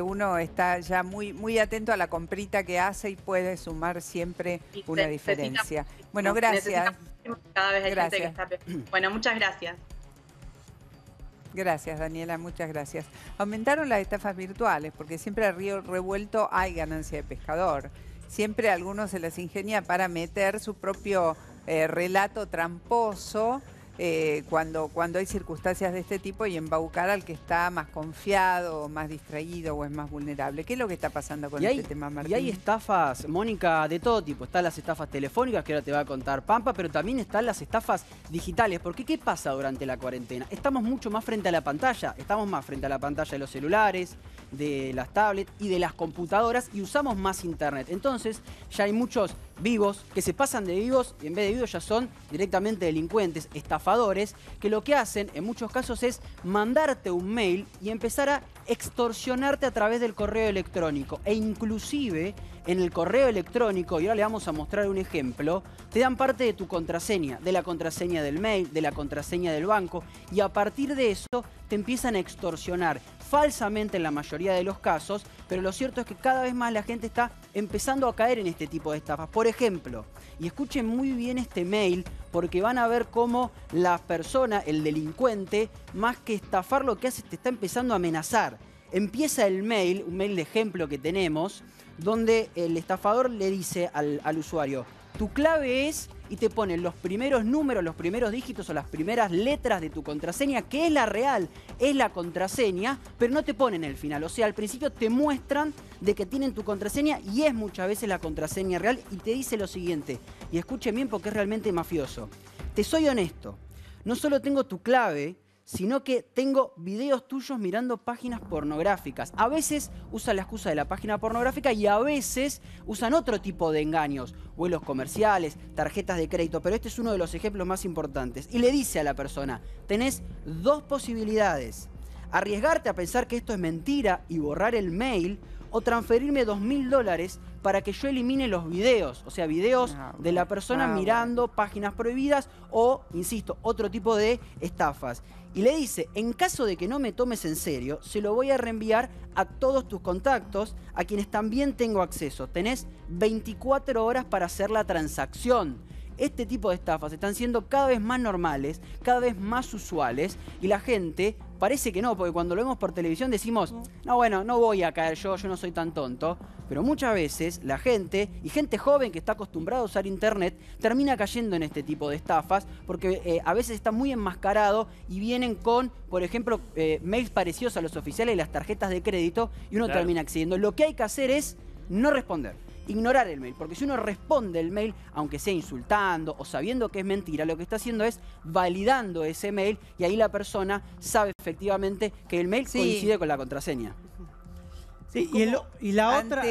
uno está ya muy atento a la comprita que hace y puede sumar siempre una diferencia. Bueno, gracias. Cada vez hay Gracias. gente que está... Bueno, muchas gracias. Gracias, Daniela, muchas gracias. Aumentaron las estafas virtuales porque siempre a río revuelto hay ganancia de pescador. Siempre algunos se las ingenia para meter su propio relato tramposo cuando hay circunstancias de este tipo y embaucar al que está más confiado, más distraído o es más vulnerable. ¿Qué es lo que está pasando con este tema, Martín? Y hay estafas, Mónica, de todo tipo. Están las estafas telefónicas, que ahora te va a contar Pampa, pero también están las estafas digitales. Porque ¿qué pasa durante la cuarentena? Estamos mucho más frente a la pantalla. Estamos más frente a la pantalla de los celulares, de las tablets y de las computadoras y usamos más internet. Entonces ya hay muchos vivos que se pasan de vivos y en vez de vivos ya son directamente delincuentes, estafadores, que lo que hacen en muchos casos es mandarte un mail y empezar a extorsionarte a través del correo electrónico. E inclusive en el correo electrónico, y ahora le vamos a mostrar un ejemplo, te dan parte de tu contraseña, de la contraseña del mail, de la contraseña del banco, y a partir de eso te empiezan a extorsionar falsamente en la mayoría de los casos, pero lo cierto es que cada vez más la gente está empezando a caer en este tipo de estafas. Por ejemplo, y escuchen muy bien este mail, porque van a ver cómo la persona, el delincuente, más que estafar, lo que hace es te está empezando a amenazar. Empieza el mail, un mail de ejemplo que tenemos, donde el estafador le dice al usuario, tu clave es, y te ponen los primeros números, los primeros dígitos o las primeras letras de tu contraseña, que es la real, es la contraseña, pero no te ponen el final. O sea, al principio te muestran de que tienen tu contraseña y es muchas veces la contraseña real y te dice lo siguiente, y escuchen bien porque es realmente mafioso. Te soy honesto, no solo tengo tu clave, sino que tengo videos tuyos mirando páginas pornográficas. A veces usan la excusa de la página pornográfica y a veces usan otro tipo de engaños, vuelos comerciales, tarjetas de crédito, pero este es uno de los ejemplos más importantes. Y le dice a la persona, tenés dos posibilidades, arriesgarte a pensar que esto es mentira y borrar el mail, o transferirme $2.000 para que yo elimine los videos, o sea, videos de la persona mirando páginas prohibidas o, insisto, otro tipo de estafas. Y le dice, en caso de que no me tomes en serio, se lo voy a reenviar a todos tus contactos, a quienes también tengo acceso. Tenés 24 horas para hacer la transacción. Este tipo de estafas están siendo cada vez más normales, cada vez más usuales, y la gente parece que no, porque cuando lo vemos por televisión decimos, no, bueno, no voy a caer yo no soy tan tonto, pero muchas veces la gente, y gente joven que está acostumbrada a usar internet, termina cayendo en este tipo de estafas, porque a veces está muy enmascarado y vienen con, por ejemplo, mails parecidos a los oficiales de las tarjetas de crédito, y uno termina accediendo. Lo que hay que hacer es no responder. Ignorar el mail, porque si uno responde el mail, aunque sea insultando o sabiendo que es mentira, lo que está haciendo es validando ese mail y ahí la persona sabe efectivamente que el mail coincide con la contraseña. Sí, y la otra...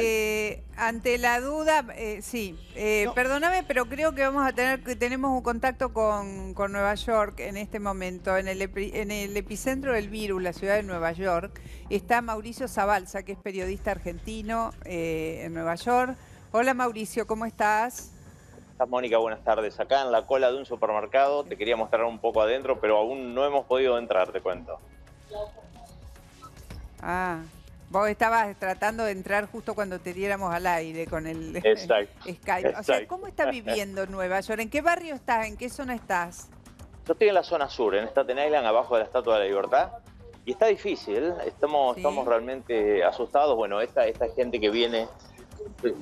Ante la duda, no. Perdóname, pero creo que tenemos un contacto con Nueva York en este momento. En el epicentro del virus, la ciudad de Nueva York, está Mauricio Zabalza, que es periodista argentino en Nueva York. Hola Mauricio, ¿cómo estás? Mónica, buenas tardes. Acá en la cola de un supermercado, te quería mostrar un poco adentro, pero aún no hemos podido entrar, te cuento. Vos estabas tratando de entrar justo cuando te diéramos al aire con el Skype. O sea, ¿cómo está viviendo Nueva York? ¿En qué barrio estás? ¿En qué zona estás? Yo estoy en la zona sur, en Staten Island, abajo de la Estatua de la Libertad. Y está difícil, estamos realmente asustados. Bueno, esta gente que viene,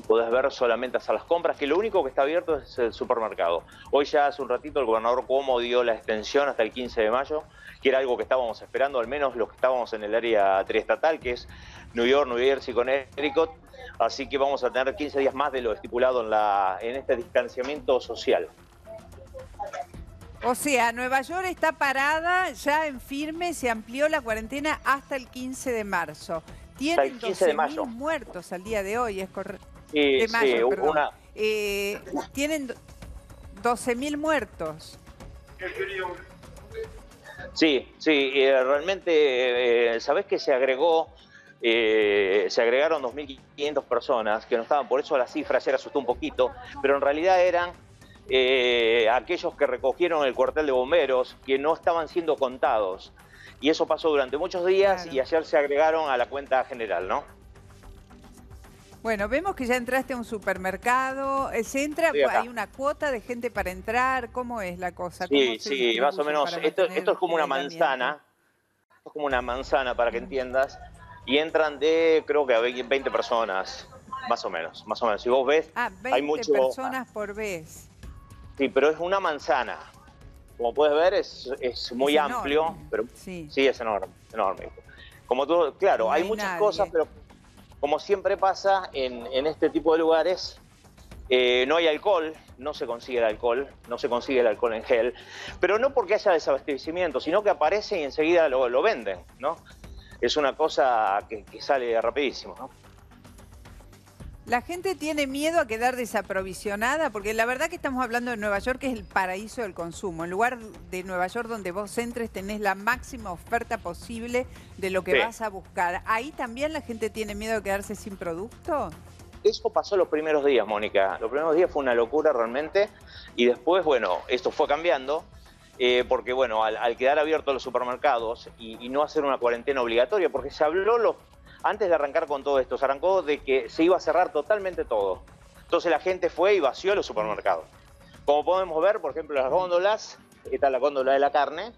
podés ver solamente hacer las compras, que lo único que está abierto es el supermercado. Hoy ya hace un ratito el gobernador Cuomo dio la extensión hasta el 15 de mayo, que era algo que estábamos esperando, al menos los que estábamos en el área triestatal, que es New York, New Jersey, Connecticut. Así que vamos a tener 15 días más de lo estipulado en este distanciamiento social. O sea, Nueva York está parada, ya en firme, se amplió la cuarentena hasta el 15 de marzo. Tienen 12.000 muertos al día de hoy, es correcto. De mayo, perdón. Tienen 12.000 muertos. Sí, realmente, ¿sabés que se agregaron 2.500 personas que no estaban? Por eso la cifra ayer asustó un poquito, pero en realidad eran aquellos que recogieron el cuartel de bomberos, que no estaban siendo contados. Y eso pasó durante muchos días, claro, y ayer se agregaron a la cuenta general, ¿no? Bueno, vemos que ya entraste a un supermercado. ¿Se entra? ¿Hay una cuota de gente para entrar? ¿Cómo es la cosa? Sí, sí, más o menos. Esto es como una manzana. Esto es como una manzana, para que entiendas. Y entran creo que 20 personas, más o menos. Si vos ves, 20 hay mucho... personas por vez. Sí, pero es una manzana. Como puedes ver, es muy amplio, enorme. Pero sí, es enorme. Como tú, claro, hay muchas cosas, pero como siempre pasa en este tipo de lugares, no hay alcohol, no se consigue el alcohol en gel, pero no porque haya desabastecimiento, sino que aparece y enseguida lo venden, ¿no? Es una cosa que sale rapidísimo, ¿no? La gente tiene miedo a quedar desaprovisionada, porque la verdad que estamos hablando de Nueva York, que es el paraíso del consumo. En lugar de Nueva York donde vos entres tenés la máxima oferta posible de lo que vas a buscar. ¿Ahí también la gente tiene miedo de quedarse sin producto? Eso pasó los primeros días, Mónica. Los primeros días fue una locura realmente. Y después, bueno, esto fue cambiando. Porque, bueno, al quedar abiertos los supermercados y no hacer una cuarentena obligatoria, porque se habló antes de arrancar con todo esto, se arrancó de que se iba a cerrar totalmente todo. Entonces la gente fue y vació los supermercados. Como podemos ver, por ejemplo, las góndolas, está la góndola de la carne,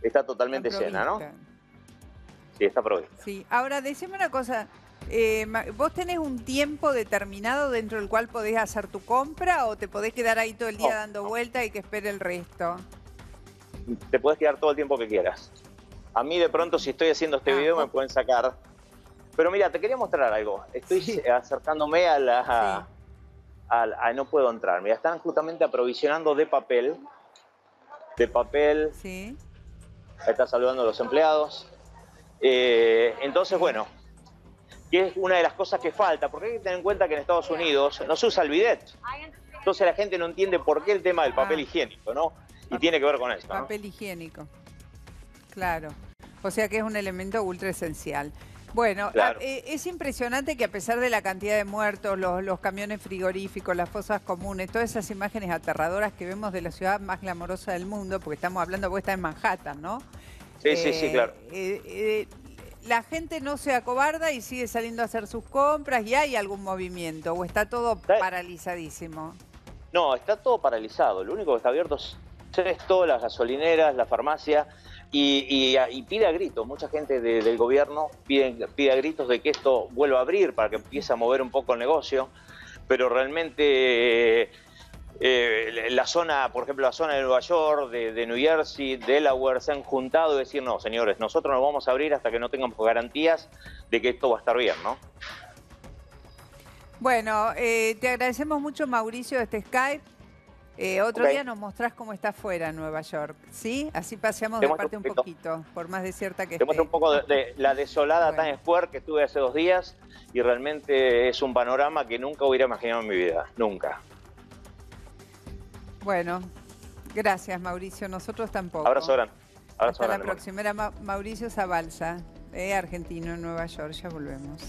está totalmente llena, ¿no? Sí, está provista. Sí, ahora decime una cosa, ¿vos tenés un tiempo determinado dentro del cual podés hacer tu compra o te podés quedar ahí todo el día dando vueltas y que espere el resto? Te podés quedar todo el tiempo que quieras. A mí de pronto, si estoy haciendo este video, me pueden sacar. Pero mira, te quería mostrar algo. Estoy acercándome a la... no puedo entrar. Mira, están justamente aprovisionando de papel. Sí. Ahí está saludando a los empleados. Entonces, bueno, que es una de las cosas que falta. Porque hay que tener en cuenta que en Estados Unidos no se usa el bidet. Entonces la gente no entiende por qué el tema del papel higiénico, ¿no? Y tiene que ver con eso, ¿no? Papel higiénico. Claro. O sea que es un elemento ultra esencial. Bueno, claro, es impresionante que a pesar de la cantidad de muertos, los camiones frigoríficos, las fosas comunes, todas esas imágenes aterradoras que vemos de la ciudad más glamorosa del mundo, porque estamos hablando, vos estás en Manhattan, ¿no? Sí, claro. La gente no se acobarda y sigue saliendo a hacer sus compras, ¿y hay algún movimiento o está todo paralizadísimo? No, está todo paralizado. Lo único que está abierto es esto, las gasolineras, la farmacia. Y pide a gritos, mucha gente del gobierno pide a gritos de que esto vuelva a abrir para que empiece a mover un poco el negocio, pero realmente la zona, por ejemplo, la zona de Nueva York, de New Jersey, Delaware, se han juntado y decir, no, señores, nosotros no vamos a abrir hasta que no tengamos garantías de que esto va a estar bien, ¿no? Bueno, te agradecemos mucho, Mauricio, de este Skype. Otro día nos mostrás cómo está afuera en Nueva York, ¿sí? Así paseamos de parte un poquito, por más desierta que esté. Te muestro un poco de la desolada Times Square que estuve hace 2 días y realmente es un panorama que nunca hubiera imaginado en mi vida, nunca. Bueno, gracias, Mauricio, nosotros tampoco. Abrazo grande. Hasta la próxima. Era Mauricio Zabalza, argentino en Nueva York, ya volvemos.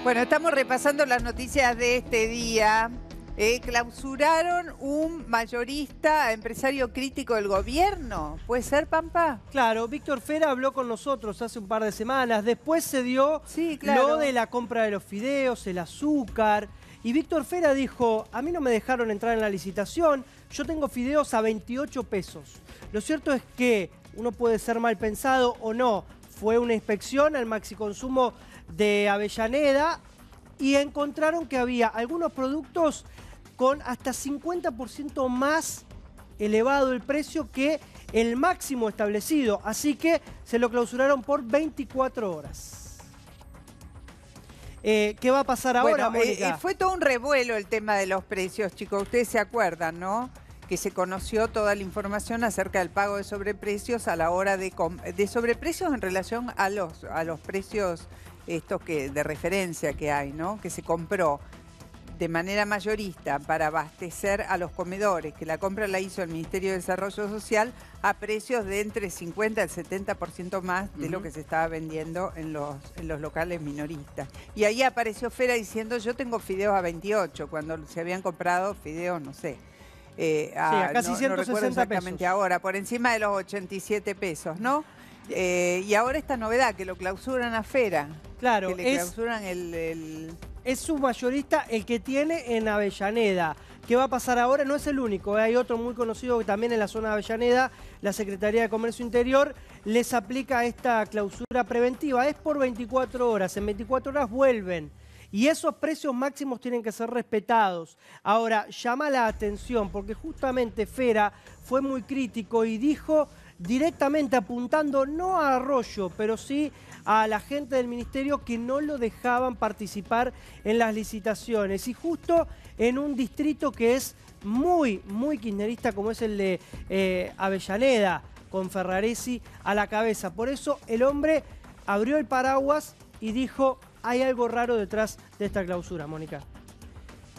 Bueno, estamos repasando las noticias de este día. Clausuraron un mayorista, empresario crítico del gobierno. ¿Puede ser, Pampa? Claro, Víctor Fera habló con nosotros hace un par de semanas. Después se dio lo de la compra de los fideos, el azúcar. Y Víctor Fera dijo, a mí no me dejaron entrar en la licitación, yo tengo fideos a 28 pesos. Lo cierto es que uno puede ser mal pensado o no. Fue una inspección al maxiconsumo de Avellaneda y encontraron que había algunos productos con hasta 50% más elevado el precio que el máximo establecido. Así que se lo clausuraron por 24 horas. ¿Qué va a pasar ahora, Mónica? Fue todo un revuelo el tema de los precios, chicos. Ustedes se acuerdan, ¿no? que se conoció toda la información acerca del pago de sobreprecios a la hora de sobreprecios en relación a los precios estos de referencia que hay, ¿no? Que se compró de manera mayorista para abastecer a los comedores, que la compra la hizo el Ministerio de Desarrollo Social a precios de entre 50 al 70% más de lo que se estaba vendiendo en los locales minoristas. Y ahí apareció Fera diciendo, yo tengo fideos a 28, cuando se habían comprado fideos, no sé, a casi 160 no recuerdo exactamente pesos. ahora, por encima de los 87 pesos, ¿no? Y ahora esta novedad, que lo clausuran a Fera. Claro, que le clausuran es su mayorista el que tiene en Avellaneda. ¿Qué va a pasar ahora? No es el único, hay otro muy conocido que también en la zona de Avellaneda, la Secretaría de Comercio Interior les aplica esta clausura preventiva. Es por 24 horas, en 24 horas vuelven. Y esos precios máximos tienen que ser respetados. Ahora, llama la atención porque justamente Fera fue muy crítico y dijo directamente apuntando no a Arroyo, pero sí a la gente del ministerio que no lo dejaban participar en las licitaciones. Y justo en un distrito que es muy kirchnerista como es el de Avellaneda, con Ferraresi a la cabeza. Por eso el hombre abrió el paraguas y dijo, hay algo raro detrás de esta clausura, Mónica.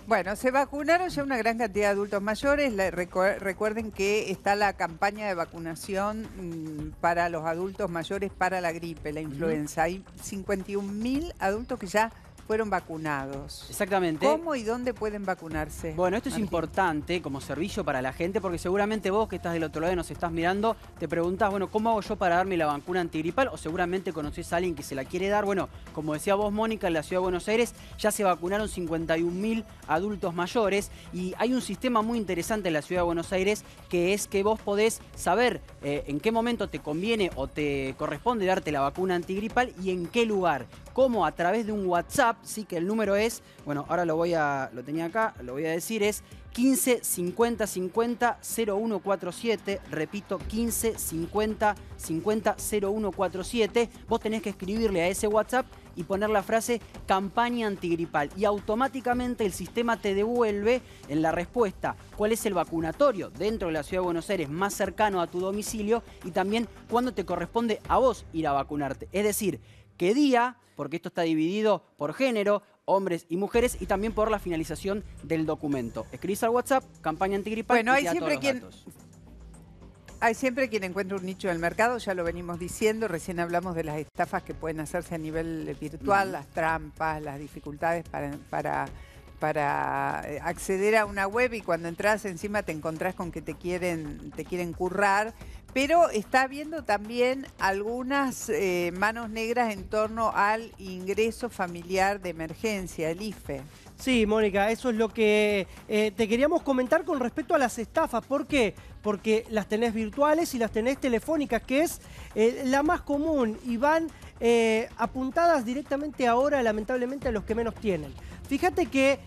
Bueno, se vacunaron ya una gran cantidad de adultos mayores. Recuerden que está la campaña de vacunación para los adultos mayores para la gripe, la influenza. Hay 51.000 adultos que ya fueron vacunados. Exactamente. ¿Cómo y dónde pueden vacunarse? Bueno, esto es importante como servicio para la gente porque seguramente vos que estás del otro lado y nos estás mirando, te preguntás, bueno, ¿cómo hago yo para darme la vacuna antigripal? O seguramente conocés a alguien que se la quiere dar. Bueno, como decía vos, Mónica, en la Ciudad de Buenos Aires ya se vacunaron 51.000 adultos mayores y hay un sistema muy interesante en la Ciudad de Buenos Aires que es que vos podés saber en qué momento te conviene o te corresponde darte la vacuna antigripal y en qué lugar. Como a través de un WhatsApp, sí, que el número es, bueno, ahora lo tenía acá, lo voy a decir, es 15 50 50 0147, repito, 15 50 50 0147. Vos tenés que escribirle a ese WhatsApp y poner la frase campaña antigripal y automáticamente el sistema te devuelve en la respuesta cuál es el vacunatorio dentro de la Ciudad de Buenos Aires más cercano a tu domicilio y también cuándo te corresponde a vos ir a vacunarte. Es decir, qué día, porque esto está dividido por género, hombres y mujeres, y también por la finalización del documento. Escribís al WhatsApp, campaña antigripal, bueno, y te da todos los datos. Hay siempre quien encuentra un nicho del mercado, ya lo venimos diciendo, recién hablamos de las estafas que pueden hacerse a nivel virtual, las trampas, las dificultades para acceder a una web y cuando entras encima te encontrás con que te quieren currar. Pero está habiendo también algunas manos negras en torno al ingreso familiar de emergencia, el IFE. Sí, Mónica, eso es lo que te queríamos comentar con respecto a las estafas. ¿Por qué? Porque las tenés virtuales y las tenés telefónicas, que es la más común y van apuntadas directamente ahora, lamentablemente, a los que menos tienen. Fíjate que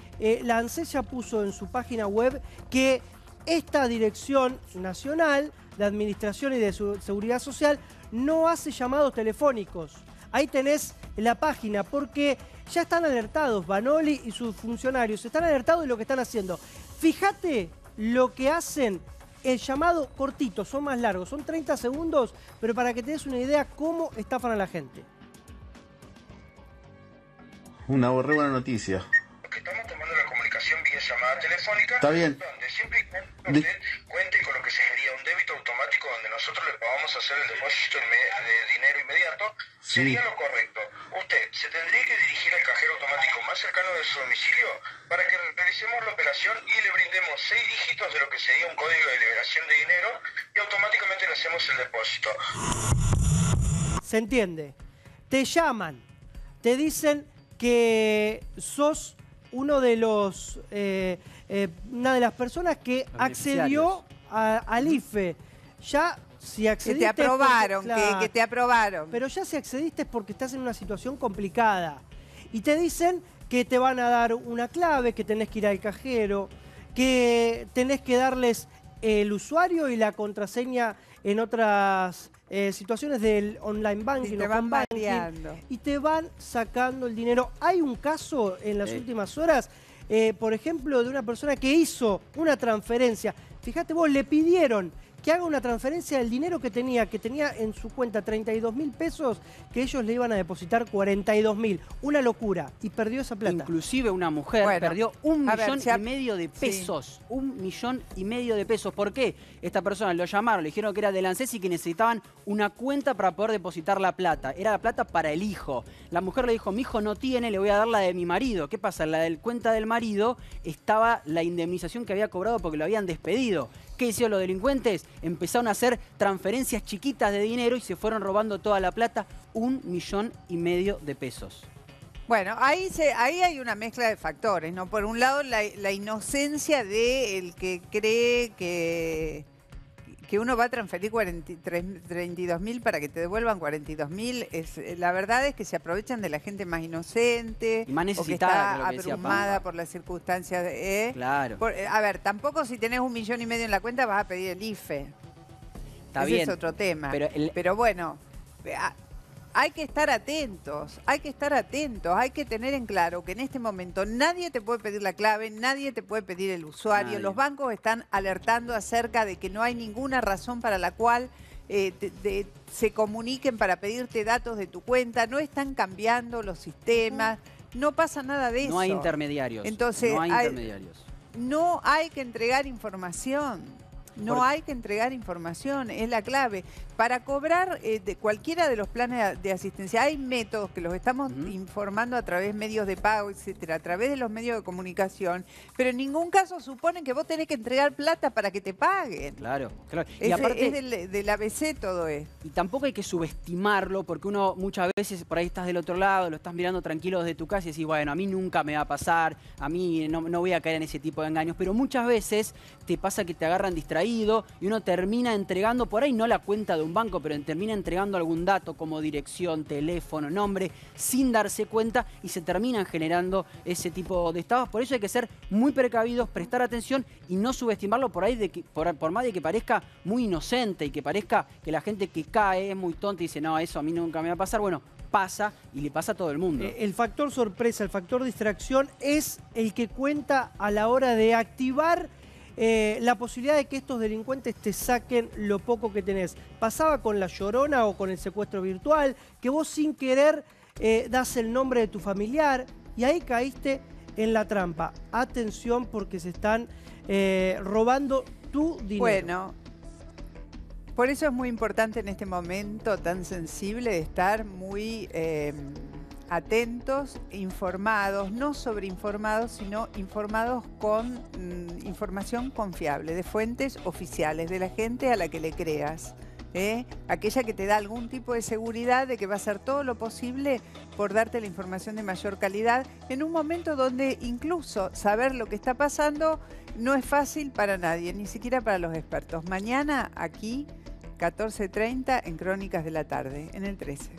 la ANSES ya puso en su página web que esta Dirección Nacional de Administración y de Seguridad Social no hace llamados telefónicos. Ahí tenés la página porque ya están alertados, Banoli y sus funcionarios están alertados de lo que están haciendo. Fíjate lo que hacen, el llamado cortito, son más largos, son 30 segundos, pero para que te des una idea cómo estafan a la gente. Una re buena noticia. Estamos tomando la comunicación vía llamada telefónica. Está bien. Donde siempre y cuando usted cuente con lo que sería un débito automático donde nosotros le podamos hacer el depósito de dinero inmediato, sería lo correcto. Usted se tendría que dirigir al cajero automático más cercano de su domicilio para que realicemos la operación y le brindemos 6 dígitos de lo que sería un código de liberación de dinero y automáticamente le hacemos el depósito. ¿Se entiende? Te llaman, te dicen que sos uno de los una de las personas que accedió al IFE. Ya si accediste... Que te aprobaron, claro, que te aprobaron. Pero ya si accediste es porque estás en una situación complicada. Y te dicen que te van a dar una clave, que tenés que ir al cajero, que tenés que darles el usuario y la contraseña en otras situaciones del online banking, y te van variando. y te van sacando el dinero. Hay un caso en las últimas horas por ejemplo, de una persona que hizo una transferencia. Fíjate vos, le pidieron que haga una transferencia del dinero que tenía en su cuenta 32.000 pesos, que ellos le iban a depositar 42.000. Una locura. Y perdió esa plata. Inclusive una mujer perdió 1,5 millones de pesos. Sí. 1,5 millones de pesos. ¿Por qué? Esta persona lo llamaron, le dijeron que era del ANSES y que necesitaban una cuenta para poder depositar la plata. Era la plata para el hijo. La mujer le dijo, mi hijo no tiene, le voy a dar la de mi marido. ¿Qué pasa? En la del cuenta del marido estaba la indemnización que había cobrado porque lo habían despedido. ¿Qué hicieron los delincuentes? Empezaron a hacer transferencias chiquitas de dinero y se fueron robando toda la plata, 1,5 millones de pesos. Bueno, ahí hay una mezcla de factores, ¿no? Por un lado, la inocencia del que cree que uno va a transferir 32.000 para que te devuelvan 42.000. La verdad es que se aprovechan de la gente más inocente y más o necesitada, que está abrumada por las circunstancias. Claro. A ver, tampoco si tenés 1,5 millones en la cuenta vas a pedir el IFE. Está Ese bien. es otro tema. Pero bueno, hay que estar atentos, hay que tener en claro que en este momento nadie te puede pedir la clave, nadie te puede pedir el usuario. Nadie. Los bancos están alertando acerca de que no hay ninguna razón para la cual se comuniquen para pedirte datos de tu cuenta, no están cambiando los sistemas, no pasa nada de eso. No hay intermediarios. Entonces, no hay intermediarios. No hay que entregar información. No hay que entregar información, es la clave. Para cobrar de cualquiera de los planes de asistencia, hay métodos que los estamos informando a través de medios de pago, etcétera, a través de los medios de comunicación, pero en ningún caso suponen que vos tenés que entregar plata para que te paguen. Claro, claro. Y aparte, es del ABC todo esto. Y tampoco hay que subestimarlo, porque uno muchas veces por ahí estás del otro lado, lo estás mirando tranquilo desde tu casa y decís, bueno, a mí nunca me va a pasar, a mí no voy a caer en ese tipo de engaños, pero muchas veces te pasa que te agarran distraído y uno termina entregando, por ahí no la cuenta de un banco, pero termina entregando algún dato como dirección, teléfono, nombre, sin darse cuenta y se terminan generando ese tipo de estafas. Por eso hay que ser muy precavidos, prestar atención y no subestimarlo por ahí, por más de que parezca muy inocente y que parezca que la gente que cae es muy tonta y dice, no, eso a mí nunca me va a pasar. Bueno, pasa y le pasa a todo el mundo. El factor sorpresa, el factor distracción es el que cuenta a la hora de activar la posibilidad de que estos delincuentes te saquen lo poco que tenés. Pasaba con la Llorona o con el secuestro virtual, que vos sin querer das el nombre de tu familiar y ahí caíste en la trampa. Atención porque se están robando tu dinero. Bueno, por eso es muy importante en este momento tan sensible de estar muy atentos, informados, no sobreinformados, sino informados con información confiable, de fuentes oficiales, de la gente a la que le creas. Aquella que te da algún tipo de seguridad de que va a hacer todo lo posible por darte la información de mayor calidad en un momento donde incluso saber lo que está pasando no es fácil para nadie, ni siquiera para los expertos. Mañana aquí, 14:30 en Crónicas de la Tarde, en el 13.